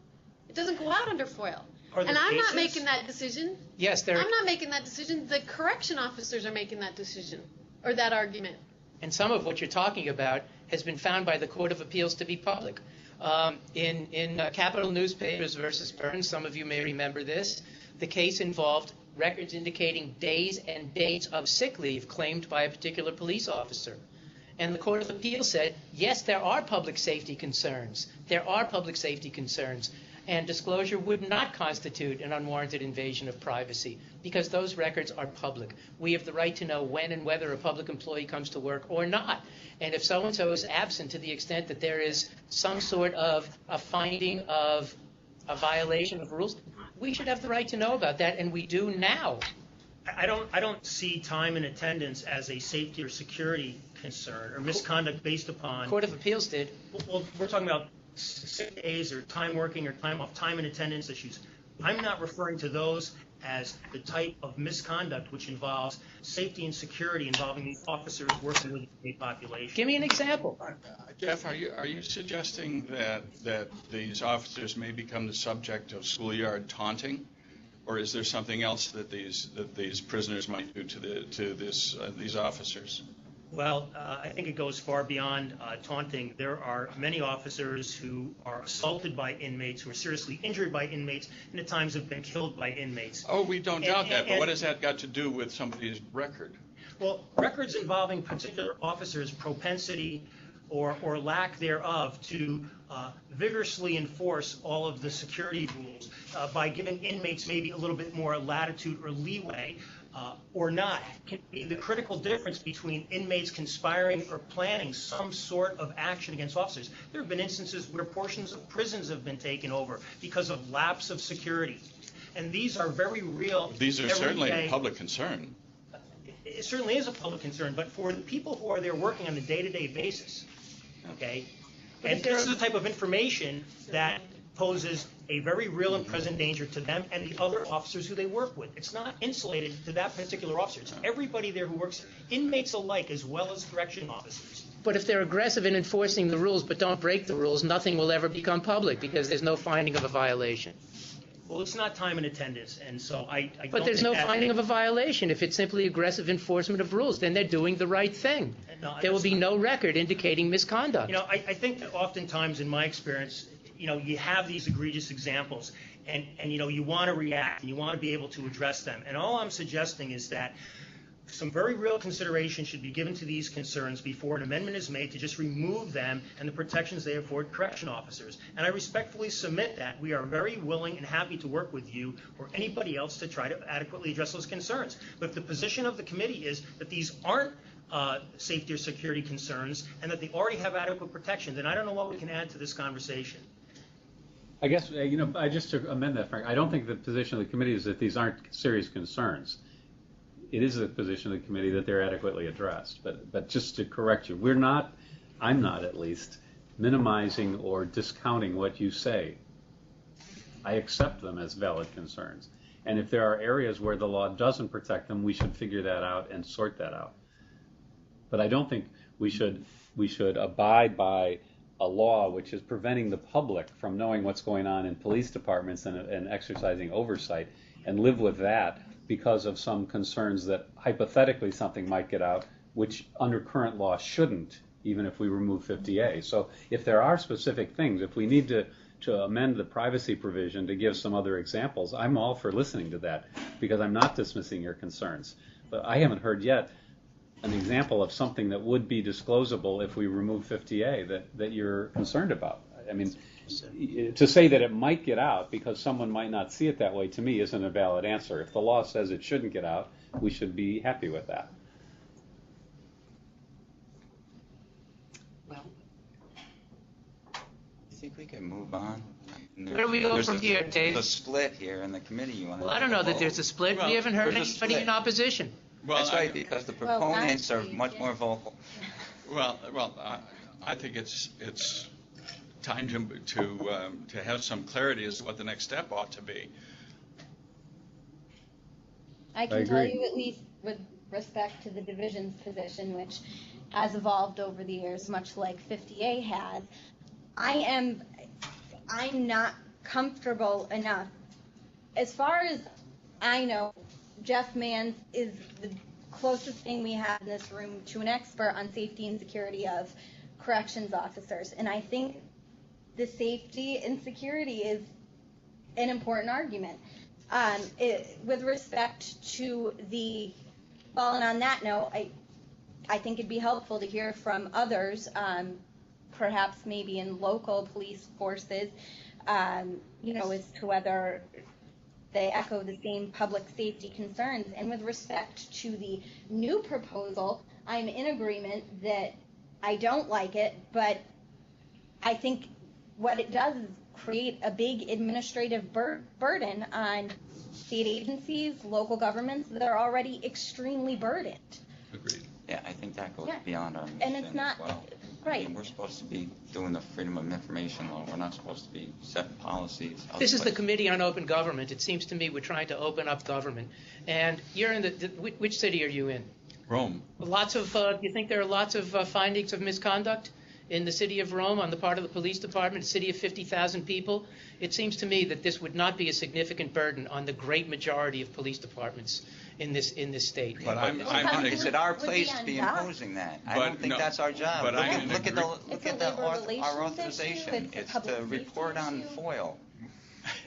It doesn't go out under FOIL. And I'm not making that decision. Yes, I'm not making that decision. The correction officers are making that decision or that argument. And some of what you're talking about has been found by the Court of Appeals to be public. In Capital Newspapers versus Burns, some of you may remember this, the case involved records indicating days and dates of sick leave claimed by a particular police officer. And the Court of Appeals said, yes, there are public safety concerns. There are public safety concerns. And disclosure would not constitute an unwarranted invasion of privacy because those records are public. We have the right to know when and whether a public employee comes to work or not. And if so-and-so is absent to the extent that there is some sort of a finding of a violation of rules, we should have the right to know about that, and we do now. I don't see time and attendance as a safety or security concern or misconduct based upon. Court of Appeals did. Well, we're talking about sick days or time working or time off, time and attendance issues. I'm not referring to those as the type of misconduct which involves safety and security involving the officers working with the state population. Give me an example. Jeff, are you suggesting that these officers may become the subject of schoolyard taunting, or is there something else that these prisoners might do to these officers? Well, I think it goes far beyond taunting. There are many officers who are assaulted by inmates, who are seriously injured by inmates, and at times have been killed by inmates. Oh, we don't doubt that, but what has that got to do with somebody's record? Well, records involving particular officers' propensity or lack thereof to vigorously enforce all of the security rules by giving inmates maybe a little bit more latitude or leeway or not can be the critical difference between inmates conspiring or planning some sort of action against officers. There have been instances where portions of prisons have been taken over because of lapse of security. And these are very real. These are certainly a public concern. It certainly is a public concern, but for the people who are there working on a day-to-day basis, okay, and this is the type of information that poses a very real and present danger to them and the other officers who they work with. It's not insulated to that particular officer. It's everybody there who works, inmates alike as well as correction officers. But if they're aggressive in enforcing the rules but don't break the rules, nothing will ever become public because there's no finding of a violation. Well, it's not time and attendance, and so I don't But there's think no finding of a violation. If it's simply aggressive enforcement of rules, then they're doing the right thing. No, There will be no record indicating misconduct. You know, I think that oftentimes in my experience, you know, you have these egregious examples and you know, you want to react and you want to be able to address them. And all I'm suggesting is that some very real consideration should be given to these concerns before an amendment is made to just remove them and the protections they afford correction officers. And I respectfully submit that we are very willing and happy to work with you or anybody else to try to adequately address those concerns. But if the position of the committee is that these aren't safety or security concerns and that they already have adequate protection, then I don't know what we can add to this conversation. I guess, you know, I just to amend that, Frank, I don't think the position of the committee is that these aren't serious concerns. It is the position of the committee that they're adequately addressed. But just to correct you, I'm not at least, minimizing or discounting what you say. I accept them as valid concerns. And if there are areas where the law doesn't protect them, we should figure that out and sort that out. But I don't think we should abide by a law which is preventing the public from knowing what's going on in police departments and exercising oversight and live with that because of some concerns that hypothetically something might get out, which under current law shouldn't, even if we remove 50A. So if there are specific things, if we need to amend the privacy provision to give some other examples, I'm all for listening to that, because I'm not dismissing your concerns. But I haven't heard yet an example of something that would be disclosable if we remove 50A that you're concerned about. I mean, to say that it might get out because someone might not see it that way, to me, isn't a valid answer. If the law says it shouldn't get out, we should be happy with that. I think we can move on. Where do we go from here, Dave? There's a split here in the committee. Well, I don't know that there's a split. We haven't heard anybody in opposition. Well, that's right, because the proponents are much more vocal. Well, I think it's time to have some clarity as to what the next step ought to be. I can tell you, at least with respect to the division's position, which has evolved over the years, much like 50A has, I'm not comfortable enough. As far as I know, Jeff Manns is the closest thing we have in this room to an expert on safety and security of corrections officers. And I think the safety and security is an important argument. With respect to well, and on that note, I think it'd be helpful to hear from others, perhaps maybe in local police forces, as to whether they echo the same public safety concerns. And with respect to the new proposal, I'm in agreement that I don't like it, but I think what it does is create a big administrative burden on state agencies, local governments that are already extremely burdened. Agreed. Yeah, I think that goes beyond our mission And it's not, as well. right. I mean, we're supposed to be doing the Freedom of Information law. We're not supposed to be setting policies. This is the Committee on Open Government. It seems to me we're trying to open up government. And you're in which city are you in? Rome. Lots of. Do you think there are lots of findings of misconduct in the city of Rome on the part of the police department, a city of 50,000 people? It seems to me that this would not be a significant burden on the great majority of police departments in this state. But is it our place to be imposing that? I don't think that's our job. Look at our authorization. It's to report on FOIL.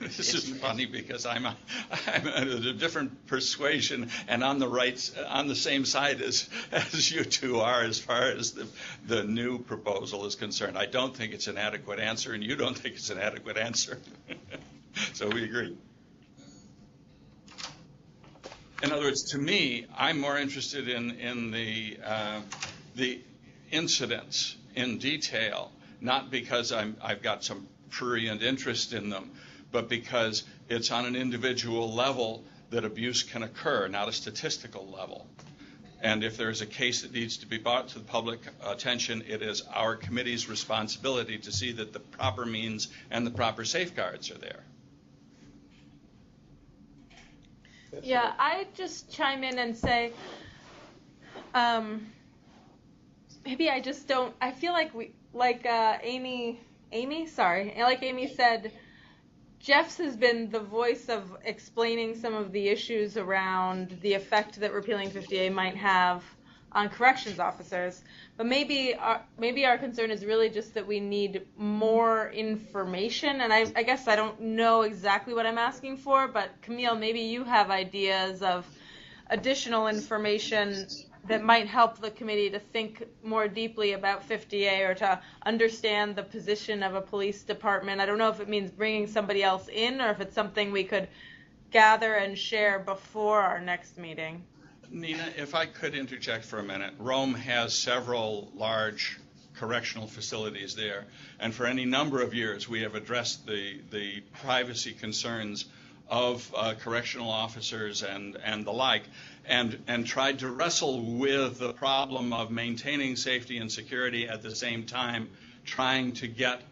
This is funny because I'm a different persuasion and on the same side as you two are as far as the new proposal is concerned. I don't think it's an adequate answer, and you don't think it's an adequate answer. So we agree. In other words, to me, I'm more interested in the incidents in detail, not because I've got some prurient interest in them, but because it's on an individual level that abuse can occur, not a statistical level. And if there's a case that needs to be brought to the public attention, it is our committee's responsibility to see that the proper means and the proper safeguards are there. Yeah, I just chime in and say, maybe I just don't. I feel like Amy said, Jeff's has been the voice of explaining some of the issues around the effect that repealing 50A might have on corrections officers. But maybe our concern is really just that we need more information. And I guess I don't know exactly what I'm asking for, but Camille, maybe you have ideas of additional information that might help the committee to think more deeply about 50A or to understand the position of a police department. I don't know if it means bringing somebody else in or if it's something we could gather and share before our next meeting. Nina, if I could interject for a minute. Rome has several large correctional facilities there, and for any number of years we have addressed the privacy concerns of correctional officers and the like, and tried to wrestle with the problem of maintaining safety and security at the same time trying to get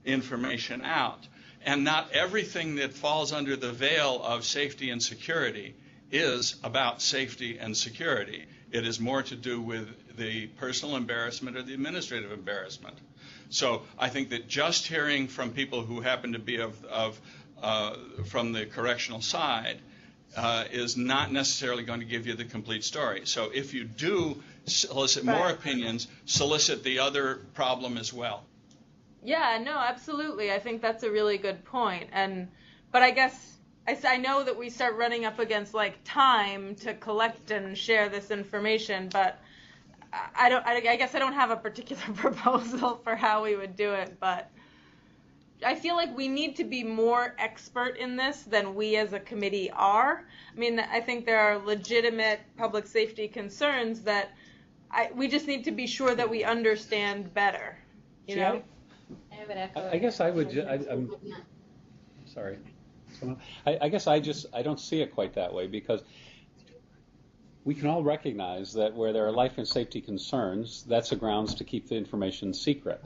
information out. And not everything that falls under the veil of safety and security is about safety and security. It is more to do with the personal embarrassment or the administrative embarrassment. So I think that just hearing from people who happen to be from the correctional side is not necessarily going to give you the complete story. So if you do solicit more opinions, solicit the other problem as well. Yeah, no, absolutely. I think that's a really good point. But I guess I know that we start running up against like time to collect and share this information, but I guess I don't have a particular proposal for how we would do it, but I feel like we need to be more expert in this than we as a committee are. I mean, I think there are legitimate public safety concerns that we just need to be sure that we understand better, you know? I guess I would, I'm sorry. I guess I don't see it quite that way, because we can all recognize that where there are life and safety concerns, that's a grounds to keep the information secret.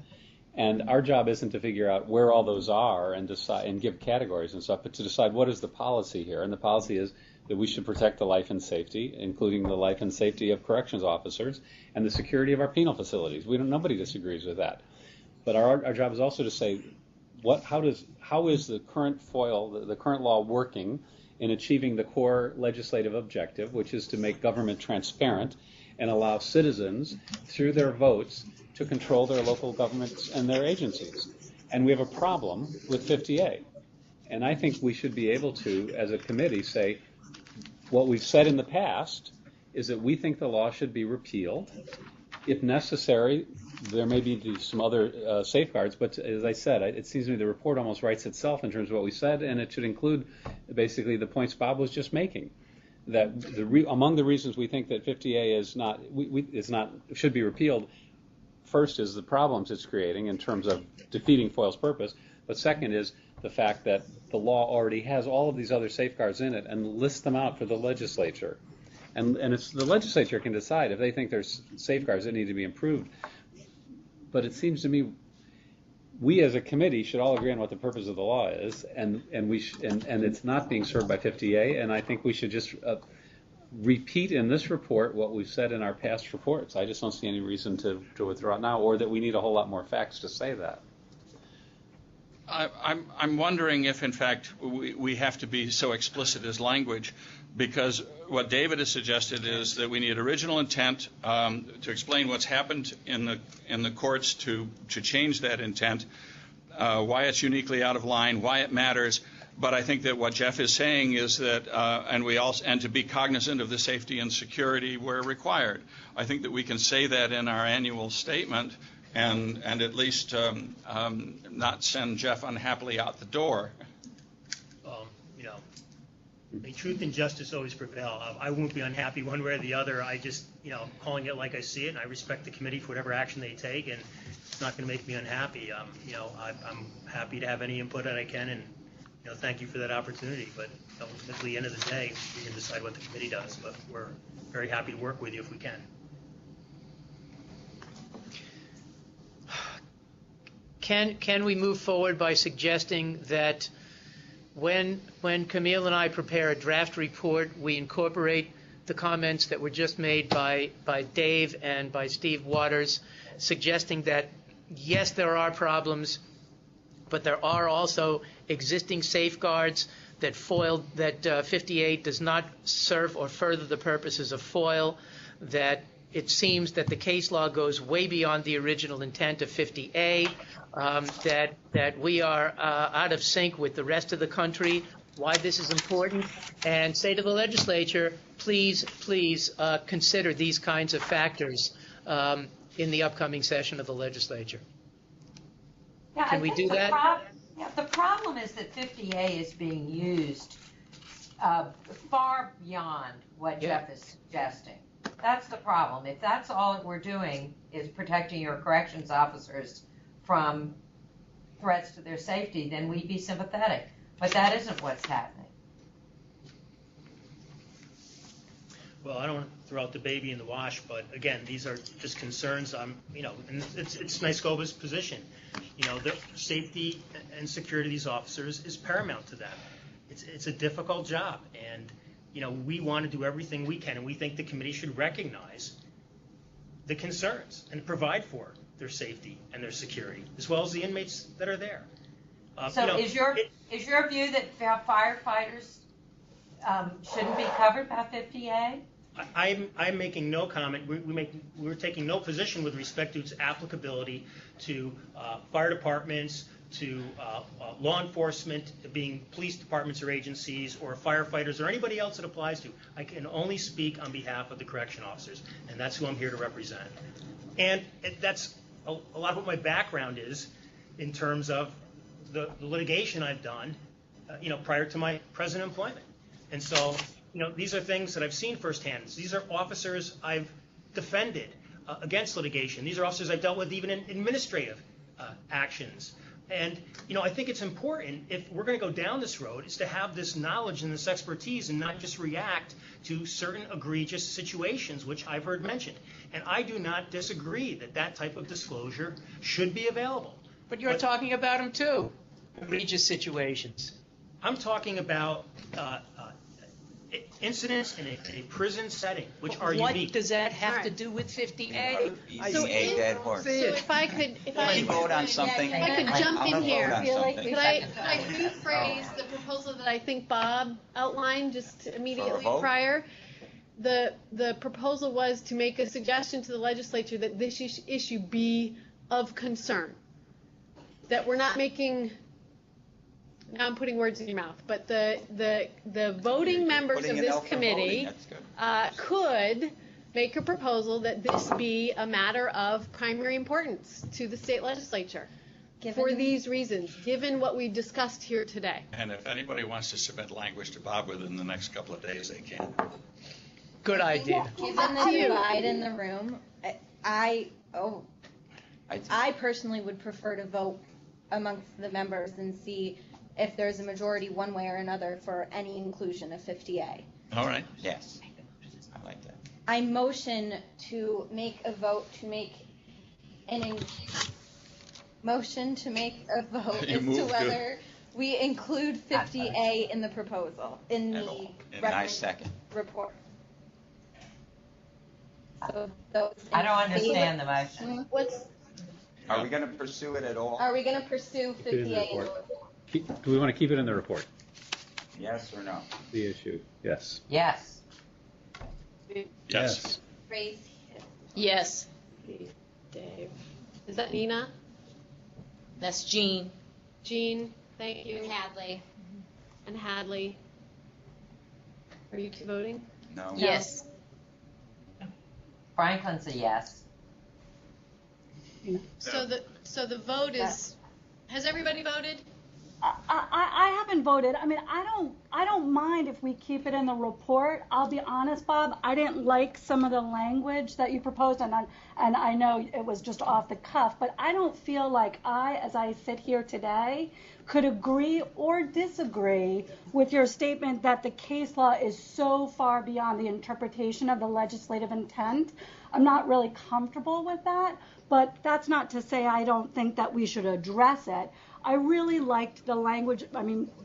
And our job isn't to figure out where all those are and decide and give categories and stuff, but to decide what is the policy here. And the policy is that we should protect the life and safety, including the life and safety of corrections officers and the security of our penal facilities. Nobody disagrees with that. But our job is also to say, how is the current FOIL, the current law, working in achieving the core legislative objective, which is to make government transparent and allow citizens, through their votes, to control their local governments and their agencies. And we have a problem with 50A. And I think we should be able to, as a committee, say what we've said in the past is that we think the law should be repealed. If necessary, there may be some other safeguards, but as I said, it seems to me the report almost writes itself in terms of what we said, and it should include basically the points Bob was just making. That among the reasons we think that 50A should be repealed, first is the problems it's creating in terms of defeating FOIL's purpose, but second is the fact that the law already has all of these other safeguards in it and lists them out for the legislature. And it's the legislature can decide if they think there's safeguards that need to be improved. But it seems to me we as a committee should all agree on what the purpose of the law is, and it's not being served by 50A, and I think we should just repeat in this report what we've said in our past reports. I just don't see any reason to withdraw it now, or that we need a whole lot more facts to say that. I'm wondering if, in fact, we have to be so explicit as language, because what David has suggested is that we need original intent to explain what's happened in the courts to change that intent, why it's uniquely out of line, why it matters. But I think that what Jeff is saying is that, and to be cognizant of the safety and security where required. I think that we can say that in our annual statement, and at least not send Jeff unhappily out the door. May truth and justice always prevail. I won't be unhappy one way or the other. I just, calling it like I see it, and I respect the committee for whatever action they take, and it's not going to make me unhappy. I'm happy to have any input that I can, and thank you for that opportunity. But ultimately, at the end of the day, we can decide what the committee does. But we're very happy to work with you if we can. Can we move forward by suggesting that when Camille and I prepare a draft report, we incorporate the comments that were just made by Dave and by Steve Waters, suggesting that, yes, there are problems, but there are also existing safeguards that 58 does not serve or further the purposes of FOIL, that it seems that the case law goes way beyond the original intent of 50A, that we are out of sync with the rest of the country, why this is important, and say to the legislature, please consider these kinds of factors in the upcoming session of the legislature. Yeah, Can we do that? The problem is that 50A is being used far beyond what Jeff is suggesting. That's the problem. If that's all that we're doing is protecting your corrections officers from threats to their safety, then we'd be sympathetic. But that isn't what's happening. Well, I don't want to throw out the baby in the wash, but again, these are just concerns. And it's NYSCOBA's position. The safety and security of these officers is paramount to them. It's a difficult job, and we want to do everything we can, and we think the committee should recognize the concerns and provide for their safety and their security, as well as the inmates that are there. So is your view that firefighters shouldn't be covered by 50A? I'm making no comment. We're taking no position with respect to its applicability to fire departments, to law enforcement, being police departments or agencies, or firefighters, or anybody else it applies to. I can only speak on behalf of the correction officers, and that's who I'm here to represent. And that's a lot of what my background is in terms of the litigation I've done, prior to my present employment. And so, these are things that I've seen firsthand. These are officers I've defended against litigation. These are officers I've dealt with even in administrative actions. And, I think it's important, if we're going to go down this road, is to have this knowledge and this expertise and not just react to certain egregious situations, which I've heard mentioned. And I do not disagree that type of disclosure should be available. But you're talking about them too, egregious situations. I'm talking about incidents in a prison setting, which are what unique. What does that have to do with 50A? Easy A, dead horse. So if I could vote on something. If I could jump in here, could I Oh. rephrase the proposal that I think Bob outlined just immediately vote? prior? The proposal was to make a suggestion to the legislature that this issue be of concern. That we're not making. Now I'm putting words in your mouth, but the voting members of this committee could make a proposal that this be a matter of primary importance to the state legislature for these reasons, given what we discussed here today. And if anybody wants to submit language to Bob within the next couple of days, they can. Good idea. Given the divide in the room, I personally would prefer to vote amongst the members and see if there's a majority one way or another for any inclusion of 50A. All right. Yes. I like that. I motion to make a vote to make motion to make a vote as to whether we include 50A in the proposal, in the nice second report. So those I don't understand the motion. Are we going to pursue it at all? Are we going to pursue 50A in the report? Do we want to keep it in the report? Yes or no? The issue. Yes. Yes. Yes. Raise. Yes. Dave. Is that Nina? That's Jean. Jean, thank you. And Hadley. And Hadley. Are you two voting? No. Yes. Franklin's a yes. So the vote is. Has everybody voted? I haven't voted. I mean, I don't mind if we keep it in the report. I'll be honest, Bob. I didn't like some of the language that you proposed, and I know it was just off the cuff. But I don't feel like as I sit here today, could agree or disagree with your statement that the case law is so far beyond the interpretation of the legislative intent. I'm not really comfortable with that. But that's not to say I don't think that we should address it. I really liked the language,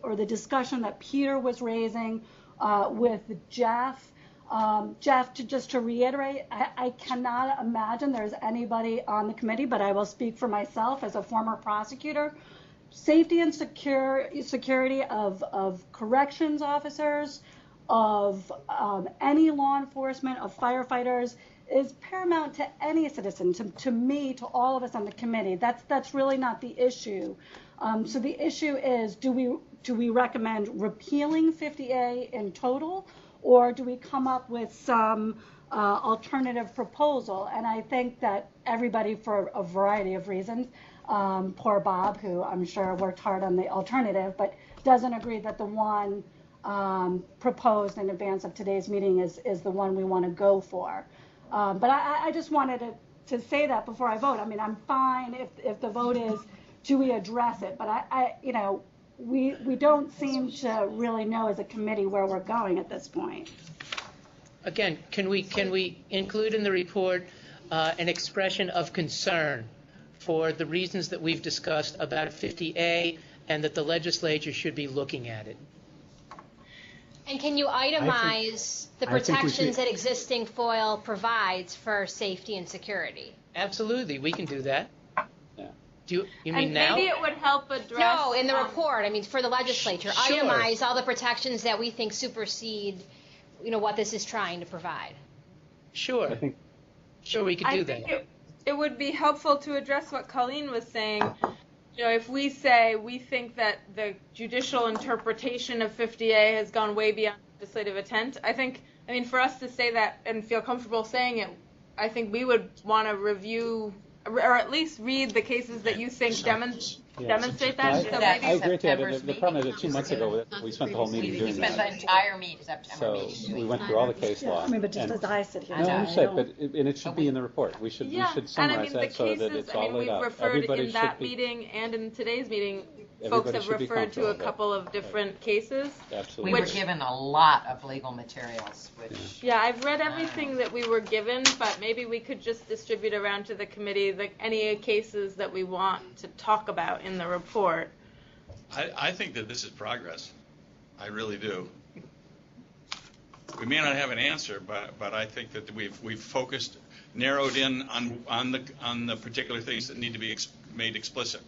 or the discussion that Peter was raising with Jeff. Jeff, just to reiterate, I cannot imagine there's anybody on the committee, but I will speak for myself as a former prosecutor. Safety and security of corrections officers, of any law enforcement, of firefighters, is paramount to any citizen, to me, to all of us on the committee. That's really not the issue. So the issue is, do we recommend repealing 50A in total, or do we come up with some alternative proposal? And I think that everybody, for a variety of reasons, poor Bob, who I'm sure worked hard on the alternative, but doesn't agree that the one proposed in advance of today's meeting is the one we want to go for. But I just wanted to say that before I vote. I mean, I'm fine if the vote is, do we address it? But we don't seem to really know as a committee where we're going at this point. Again, can we include in the report an expression of concern for the reasons that we've discussed about 50A, and that the legislature should be looking at it? And can you itemize the protections that existing FOIL provides for safety and security? Absolutely, we can do that. Yeah. You mean and now? maybe it would help address. No, in the report. I mean, for the legislature, Sure. itemize all the protections that we think supersede, what this is trying to provide. Sure. Sure, we could do that. I think it would be helpful to address what Colleen was saying. If we say we think that the judicial interpretation of 50A has gone way beyond legislative intent, for us to say that and feel comfortable saying it, I think we would want to review or at least read the cases that you think demonstrate that. So I maybe agree with that. The problem is that 2 months ago, we spent the whole meeting doing We spent the that. entire September So meeting. we went through all the case law. But just as I sit here. No, I I'm saying, don't- but it should be in the report. We should summarize the that so that cases, it's all laid we've out. referred Everybody in that should be. meeting and in today's meeting, folks Everybody have should be referred to a comfortable couple of different cases. Absolutely. We were given a lot of legal materials, which. Yeah, I've read everything that we were given, but maybe we could just distribute around to the committee any cases that we want to talk about in the report. I think that this is progress. I really do. We may not have an answer, but I think that we've focused, narrowed in on the particular things that need to be made explicit.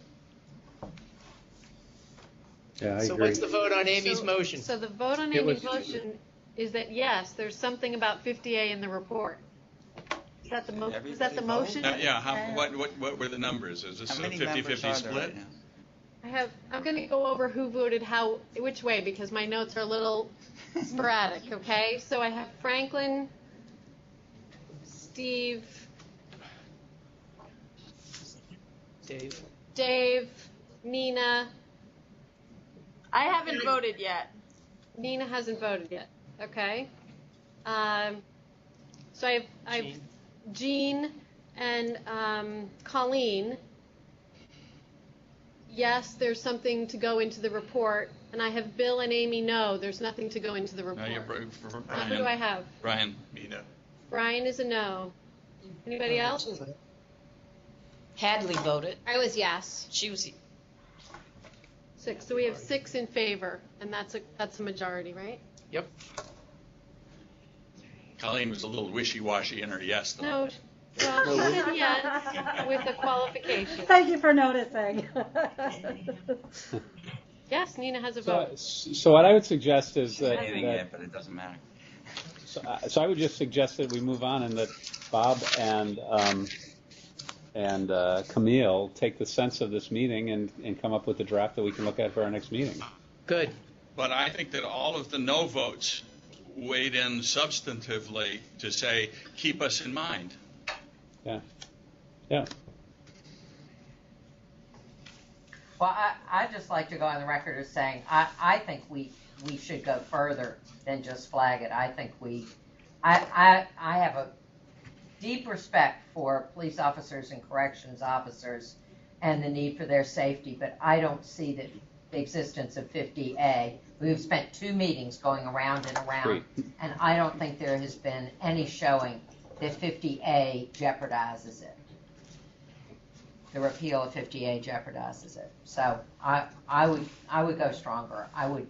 Yeah, I So agree. what's the vote on Amy's motion? So the vote on Amy's motion is that yes, there's something about 50A in the report. Is that the motion? What were the numbers? Is this How a many 50-50 members are there split? right now? I'm going to go over who voted which way, because my notes are a little sporadic, okay? So I have Franklin, Steve, Dave, Nina. I haven't voted yet. Nina hasn't voted yet, okay? So I have Jean and Colleen. Yes, there's something to go into the report, and I have Bill and Amy. No, there's nothing to go into the report. Who do I have? Brian. Brian is a no. Anybody else? Hadley voted. I was yes. She was. 6. So we have 6 in favor, and that's a majority, right? Yep. Colleen was a little wishy-washy in her yes, though. No. Well, she said yes with a qualification. Thank you for noticing. Yes, Nina has a vote. So what I would suggest is that. But it doesn't matter. So I would just suggest that we move on and that Bob and Camille take the sense of this meeting and come up with a draft that we can look at for our next meeting. Good. But I think that all of the no votes weighed in substantively to say, keep us in mind. Yeah. Well, I'd just like to go on the record as saying I think we should go further than just flag it. I think I have a deep respect for police officers and corrections officers and the need for their safety, but I don't see the existence of 50A. We've spent 2 meetings going around and around, and I don't think there has been any showing that 50A jeopardizes it. The repeal of 50A jeopardizes it. So I would go stronger. I would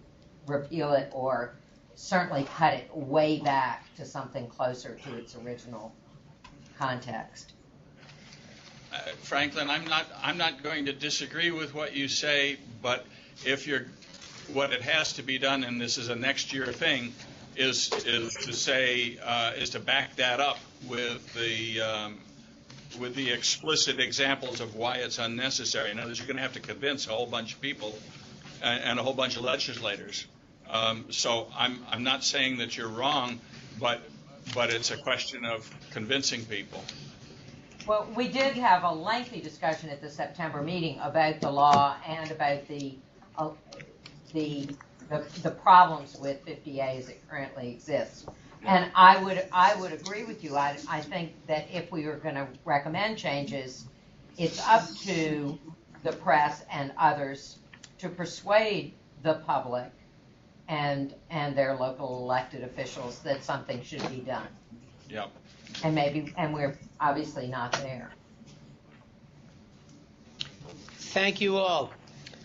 repeal it or certainly cut it way back to something closer to its original context. Franklin, I'm not going to disagree with what you say, but what it has to be done, and this is a next year thing, is to back that up with the explicit examples of why it's unnecessary. In other words, you're going to have to convince a whole bunch of people and a whole bunch of legislators. So I'm not saying that you're wrong, but it's a question of convincing people. Well, we did have a lengthy discussion at the September meeting about the law and about the problems with 50A as it currently exists. And I would agree with you. I think that if we were going to recommend changes, it's up to the press and others to persuade the public and their local elected officials that something should be done. Yep. And we're obviously not there. Thank you all.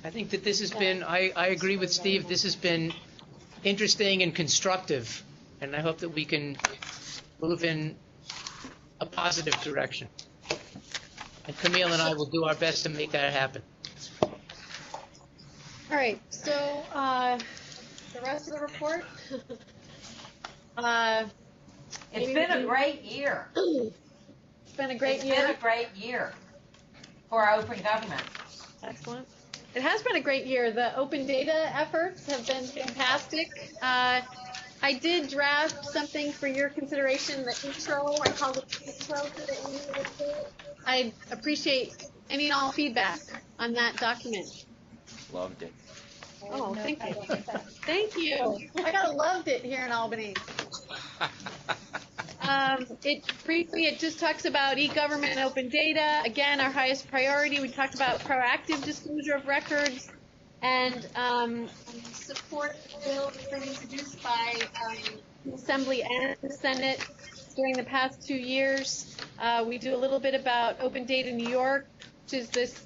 I think that this has been, I agree with Steve, this has been interesting and constructive, and I hope that we can move in a positive direction. And Camille and I will do our best to make that happen. All right, so the rest of the report. It's been a great year. It's been a great year. It's been a great year for open government. Excellent. It has been a great year. The open data efforts have been fantastic. I did draft something for your consideration, the intro. I called it the intro to the annual report. I appreciate any and all feedback on that document. Loved it. Oh, thank you. Thank you. I got loved it here in Albany. It just talks about e-government and open data. Again, our highest priority. We talked about proactive disclosure of records and support the bill that's been introduced by the Assembly and the Senate during the past 2 years. We do a little bit about Open Data New York, which is this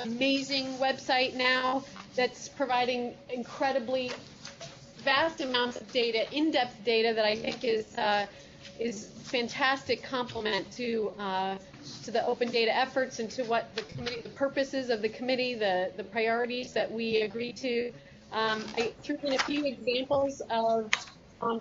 amazing website now that's providing incredibly vast amounts of data, in-depth data that I think is fantastic complement to the open data efforts and to what the committee, the purposes of the committee, the priorities that we agreed to. I threw in a few examples of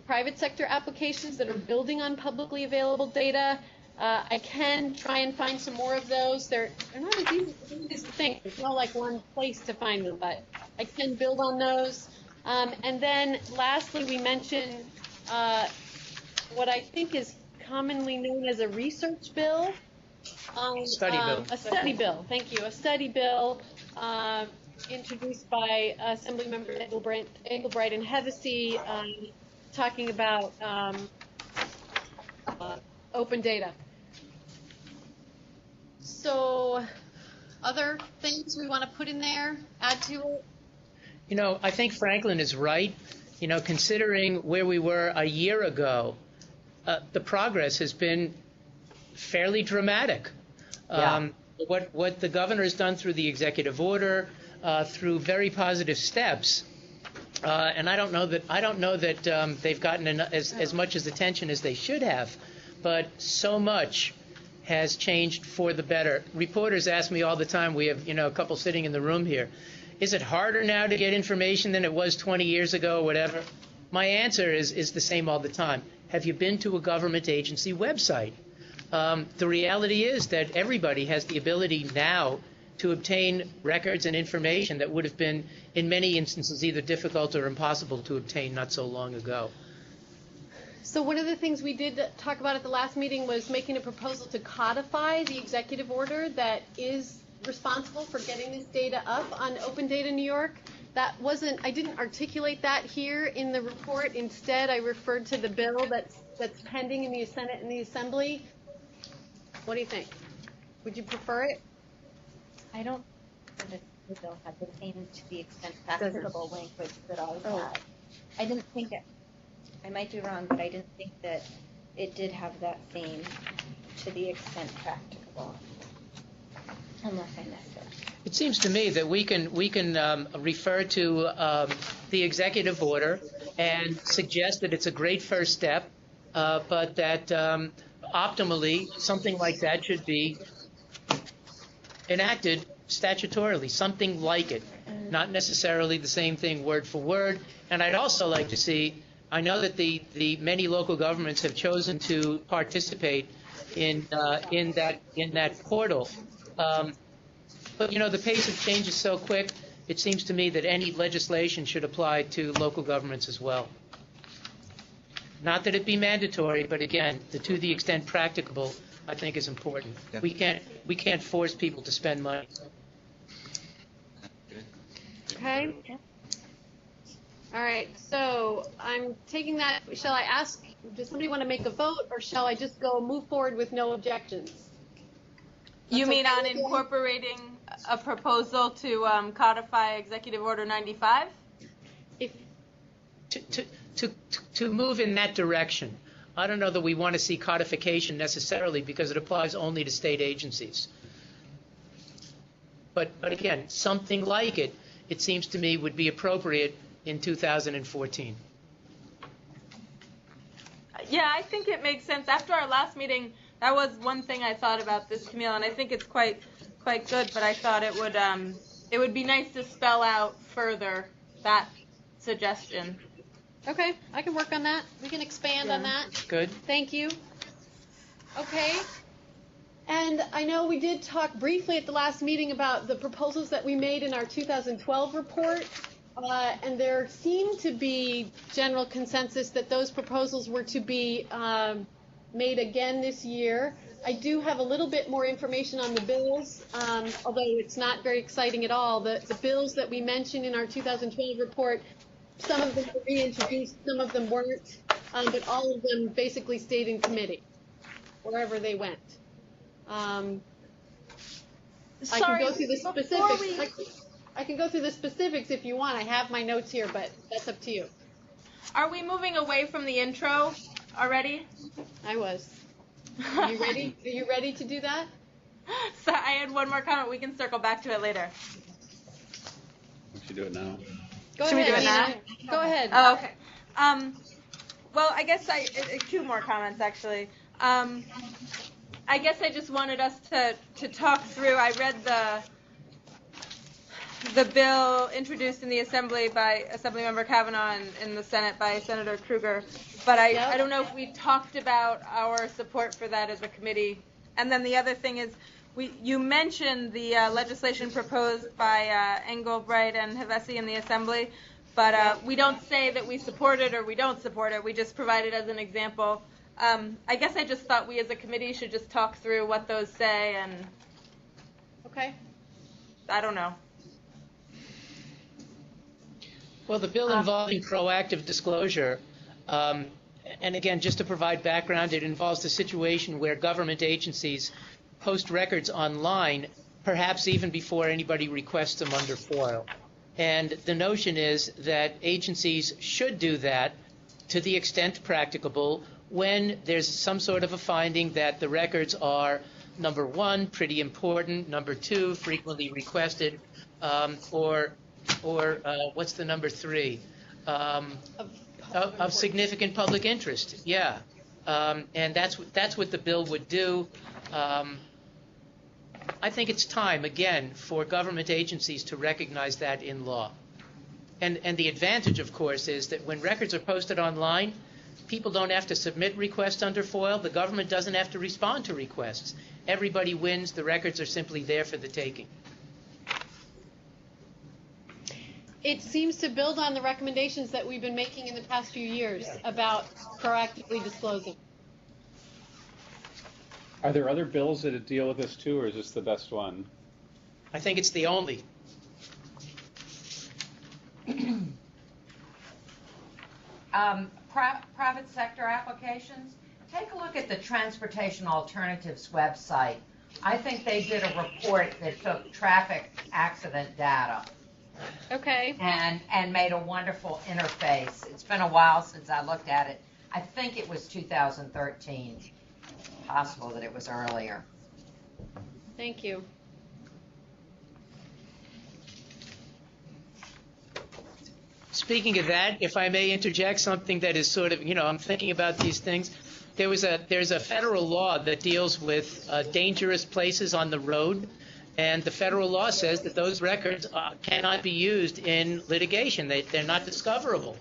private sector applications that are building on publicly available data. I can try and find some more of those. They're not as easy as you think. There's no like one place to find them, but I can build on those. And then lastly, we mentioned what I think is commonly known as a research bill. Study bill. A study bill, thank you. A study bill introduced by Assemblymember Engelbright and Hevesy, talking about open data. So, other things we want to put in there, add to it? You know, I think Franklin is right. You know, considering where we were a year ago, the progress has been fairly dramatic. Yeah. What the governor has done through the executive order, through very positive steps, and I don't know that they've gotten as much as attention as they should have, but so much has changed for the better. Reporters ask me all the time. We have a couple sitting in the room here. Is it harder now to get information than it was 20 years ago or whatever? My answer is the same all the time. Have you been to a government agency website? The reality is that everybody has the ability now to obtain records and information that would have been, in many instances, either difficult or impossible to obtain not so long ago. So one of the things we did talk about at the last meeting was making a proposal to codify the executive order that is responsible for getting this data up on Open Data New York. I didn't articulate that here in the report. Instead, I referred to the bill that's pending in the Senate and the Assembly. What do you think? Would you prefer it? I don't think the bill had the same to the extent practicable language that ours had. I didn't think it, I might be wrong, but I didn't think that it did have that same to the extent practicable. Unless I missed it. It seems to me that we can refer to the executive order and suggest that it's a great first step, but that optimally something like that should be enacted statutorily, something like it, not necessarily the same thing word for word. And I'd also like to see, I know that the many local governments have chosen to participate in that portal. But, the pace of change is so quick, it seems to me that any legislation should apply to local governments as well. Not that it be mandatory, but again, to the extent practicable, I think is important. Yeah. We can't force people to spend money. Okay. All right, so I'm taking that. Shall I ask, does somebody want to make a vote, or shall I just move forward with no objections? You mean on incorporating a proposal to codify Executive Order 95? To move in that direction. I don't know that we want to see codification necessarily because it applies only to state agencies. But again, something like it seems to me would be appropriate in 2014. Yeah, I think it makes sense. After our last meeting, That was one thing I thought about this, Camille, and I think it's quite good. But I thought it would be nice to spell out further that suggestion. Okay, I can work on that. We can expand on that. Good. Thank you. Okay. And I know we did talk briefly at the last meeting about the proposals that we made in our 2012 report. And there seemed to be general consensus that those proposals were to be made again this year. I do have a little bit more information on the bills, although it's not very exciting at all. The bills that we mentioned in our 2012 report, some of them were reintroduced, some of them weren't, but all of them basically stayed in committee, wherever they went. I can go through the specifics. I can go through the specifics if you want. I have my notes here, but that's up to you. Are we moving away from the intro already? I was. Are you ready? Are you ready to do that? So I had one more comment. We can circle back to it later. We should do it now. Should we do it now? Go ahead. Oh, okay. Well, I guess two more comments actually. I guess I just wanted us to talk through. I read the bill introduced in the Assembly by Assemblymember Kavanaugh and in the Senate by Senator Krueger, but I don't know if we talked about our support for that as a committee. And then the other thing is, you mentioned the legislation proposed by Engelbright and Havesi in the Assembly, but we don't say that we support it or we don't support it. We just provide it as an example. I guess I just thought we as a committee should just talk through what those say, and okay. I don't know. Well, the bill involving proactive disclosure, and again, just to provide background, it involves the situation where government agencies post records online, perhaps even before anybody requests them under FOIL. And the notion is that agencies should do that to the extent practicable when there's some sort of a finding that the records are, number one, pretty important, number two, frequently requested, or what's the number three? Of significant public interest. Yeah. And that's what the bill would do. I think it's time, again, for government agencies to recognize that in law. And the advantage, of course, is that when records are posted online, people don't have to submit requests under FOIL. The government doesn't have to respond to requests. Everybody wins. The records are simply there for the taking. It seems to build on the recommendations that we've been making in the past few years about proactively disclosing. Are there other bills that deal with this too, or is this the best one? I think it's the only. Private sector applications. Take a look at the Transportation Alternatives website. I think they did a report that took traffic accident data. Okay. And made a wonderful interface. It's been a while since I looked at it. I think it was 2013. Possible that it was earlier. Thank you. Speaking of that, if I may interject something that is sort of, I'm thinking about these things. There's a federal law that deals with dangerous places on the road. And the federal law says that those records cannot be used in litigation. They're not discoverable.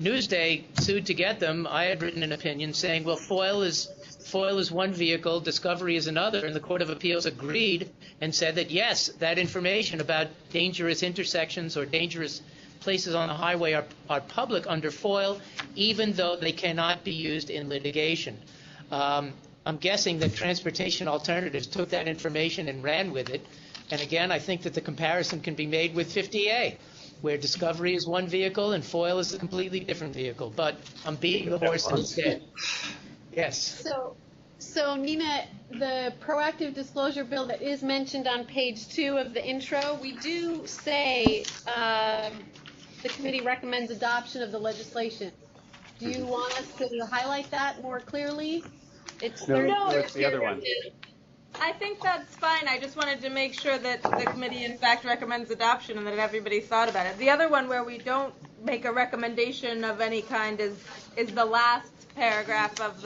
Newsday sued to get them. I had written an opinion saying, well, FOIL is one vehicle, discovery is another, and the Court of Appeals agreed and said that, yes, that information about dangerous intersections or dangerous places on the highway are public under FOIL, even though they cannot be used in litigation. I'm guessing that Transportation Alternatives took that information and ran with it. And again, I think that the comparison can be made with 50A, where discovery is one vehicle and FOIL is a completely different vehicle. But I'm beating the horse instead. Yes. So Nina, the proactive disclosure bill that is mentioned on page 2 of the intro, we do say the committee recommends adoption of the legislation. Do you want us to highlight that more clearly? It's the other one. I think that's fine. I just wanted to make sure that the committee, in fact, recommends adoption and that everybody thought about it. The other one where we don't make a recommendation of any kind is the last paragraph of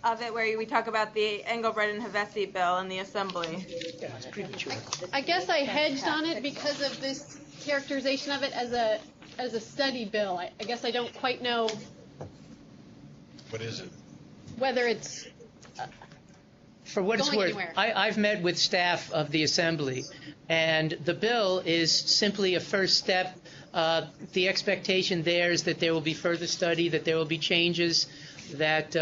of it where we talk about the Engelbrecht and Hevesi bill in the Assembly. Yeah, it's premature. I guess I hedged on it because of this characterization of it as a study bill. I guess I don't quite know What is it? whether it's For what it's going worth, anywhere. I've met with staff of the Assembly, and the bill is simply a first step. The expectation there is that there will be further study, that there will be changes, that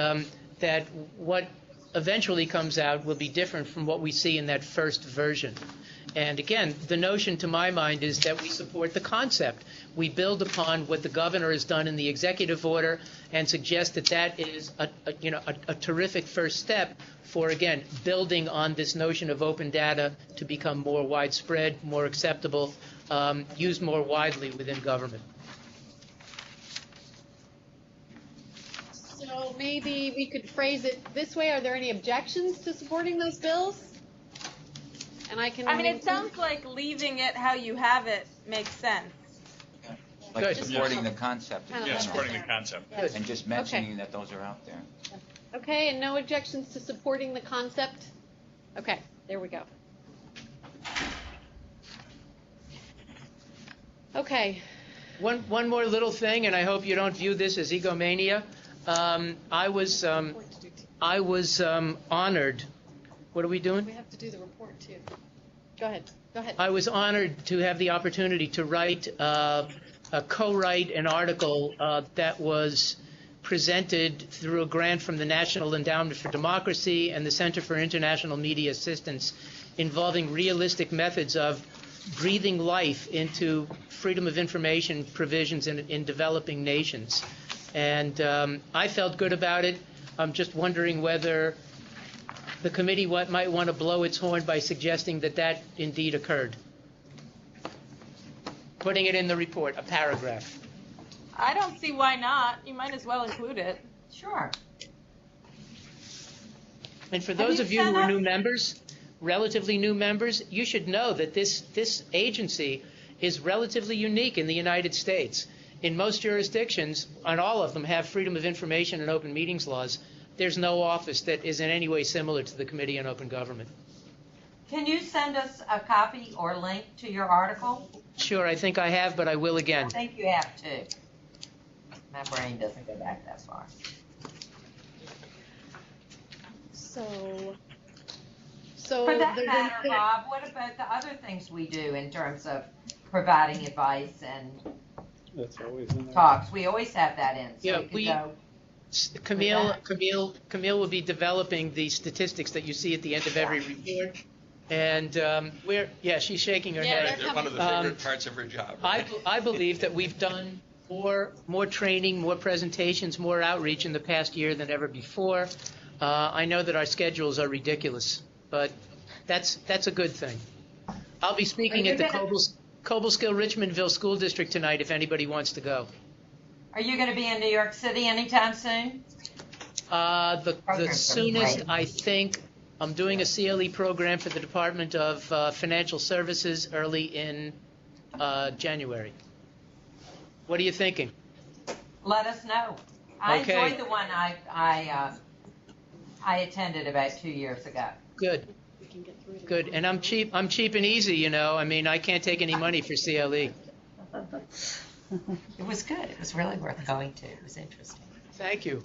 what eventually comes out will be different from what we see in that first version. And again, the notion to my mind is that we support the concept. We build upon what the governor has done in the executive order and suggest that that is a terrific first step for, again, building on this notion of open data to become more widespread, more acceptable, used more widely within government. So maybe we could phrase it this way. Are there any objections to supporting those bills? And I mean, it sounds like leaving it how you have it makes sense. Like Good. supporting the concept. in Yeah, general. supporting the concept. Yes. And just mentioning that those are out there. Okay, and no objections to supporting the concept? Okay, there we go. Okay. One more little thing, and I hope you don't view this as egomania. I was honored. What are we doing? We have to do the report too. Go ahead. I was honored to have the opportunity to co-write an article that was presented through a grant from the National Endowment for Democracy and the Center for International Media Assistance, involving realistic methods of breathing life into freedom of information provisions in developing nations. And I felt good about it. I'm just wondering whether the committee might want to blow its horn by suggesting that that indeed occurred. Putting it in the report, a paragraph. I don't see why not. You might as well include it. Sure. And for those of you who are new members, relatively new members, you should know that this agency is relatively unique in the United States. In most jurisdictions, and all of them have freedom of information and open meetings laws, there's no office that is in any way similar to the Committee on Open Government. Can you send us a copy or link to your article? Sure, I think I have, but I will again. I think you have to. My brain doesn't go back that far. So for that matter, Bob, what about the other things we do in terms of providing advice and That's always in there. talks? We always have that in. So Yeah, Camille will be developing the statistics that you see at the end of every report. And she's shaking her head. They're one of the favorite parts of her job. Right? I believe that we've done more training, more presentations, more outreach in the past year than ever before. I know that our schedules are ridiculous, but that's a good thing. I'll be speaking at the Cobleskill-Richmondville School District tonight if anybody wants to go. Are you going to be in New York City anytime soon? The soonest, I think, I'm doing a CLE program for the Department of Financial Services early in January. What are you thinking? Let us know. I Okay. enjoyed the one I attended about 2 years ago. Good. Good. And I'm cheap and easy, you know. I mean, I can't take any money for CLE. It was good. It was really worth going to. It was interesting. Thank you.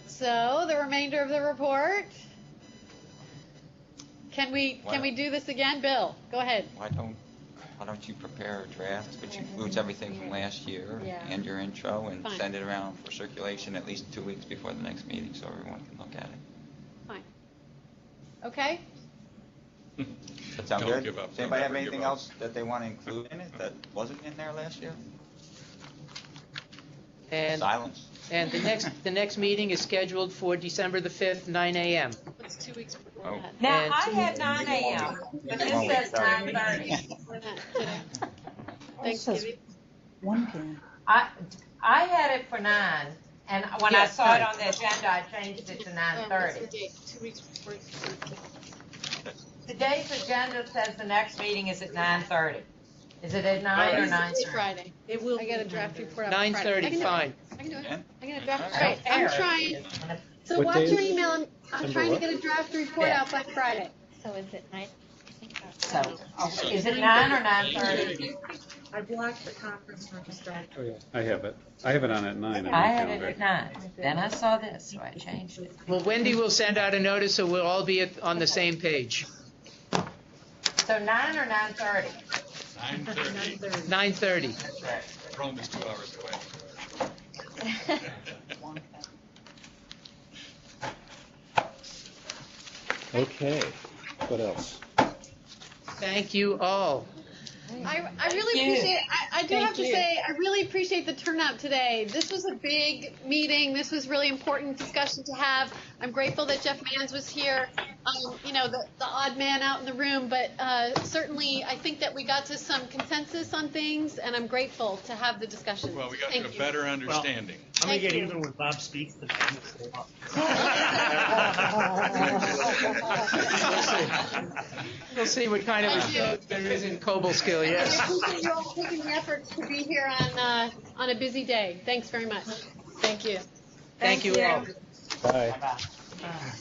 So the remainder of the report. Can we do this again, Bill? Go ahead. Why don't you prepare a draft which includes everything from last year and your intro and Fine. send it around for circulation at least 2 weeks before the next meeting so everyone can look at it. Fine. Okay. That sound Don't good? give up. Does anybody Don't have ever give anything up. else that they want to include in it that wasn't in there last year? And Silence. And the next meeting is scheduled for December the 5th, 9 a.m. It's 2 weeks before Oh. that. Now, And- I had 9 a.m., but this says 9:30. Thanks, Gibby. 1 p.m. I had it for 9, and when I Yes, saw it fine. on the agenda, I changed it to 9:30. 2 weeks before. Today's agenda says the next meeting is at 9:30. Is it at 9 or It's 9:30? Friday. It will. I got a draft report out 9:30, Friday. I can do it. fine. I can do it. Yeah. I got a draft. All right. I'm trying. So What watch day your is it? email. I'm December trying to what? get a draft report Yeah. out by Friday. So is it 9? So, is it 9 or 9:30? I blocked the conference room to start. Oh, yeah. I have it. I have it on at 9 on my I had it calendar. at 9. Then I saw this, so I changed it. Well, Wendy will send out a notice so we'll all be on the same page. So 9 or 9:30? 9:30. 9:30. Rome is 2 hours away. Okay. What else? Thank you all. I really appreciate. I do have to say, I really appreciate the turnout today. This was a big meeting. This was really important discussion to have. I'm grateful that Jeff Manns was here. You know, the odd man out in the room, but certainly I think that we got to some consensus on things, and I'm grateful to have the discussion. Well, we got Thank to a you. better understanding. I'm going to Thank get you. even when Bob speaks today. We'll see what kind of a there is in Cobleskill, I yes. appreciate you all taking the efforts to be here on a busy day. Thanks very much. Thank you. Thank you all. Bye. Bye.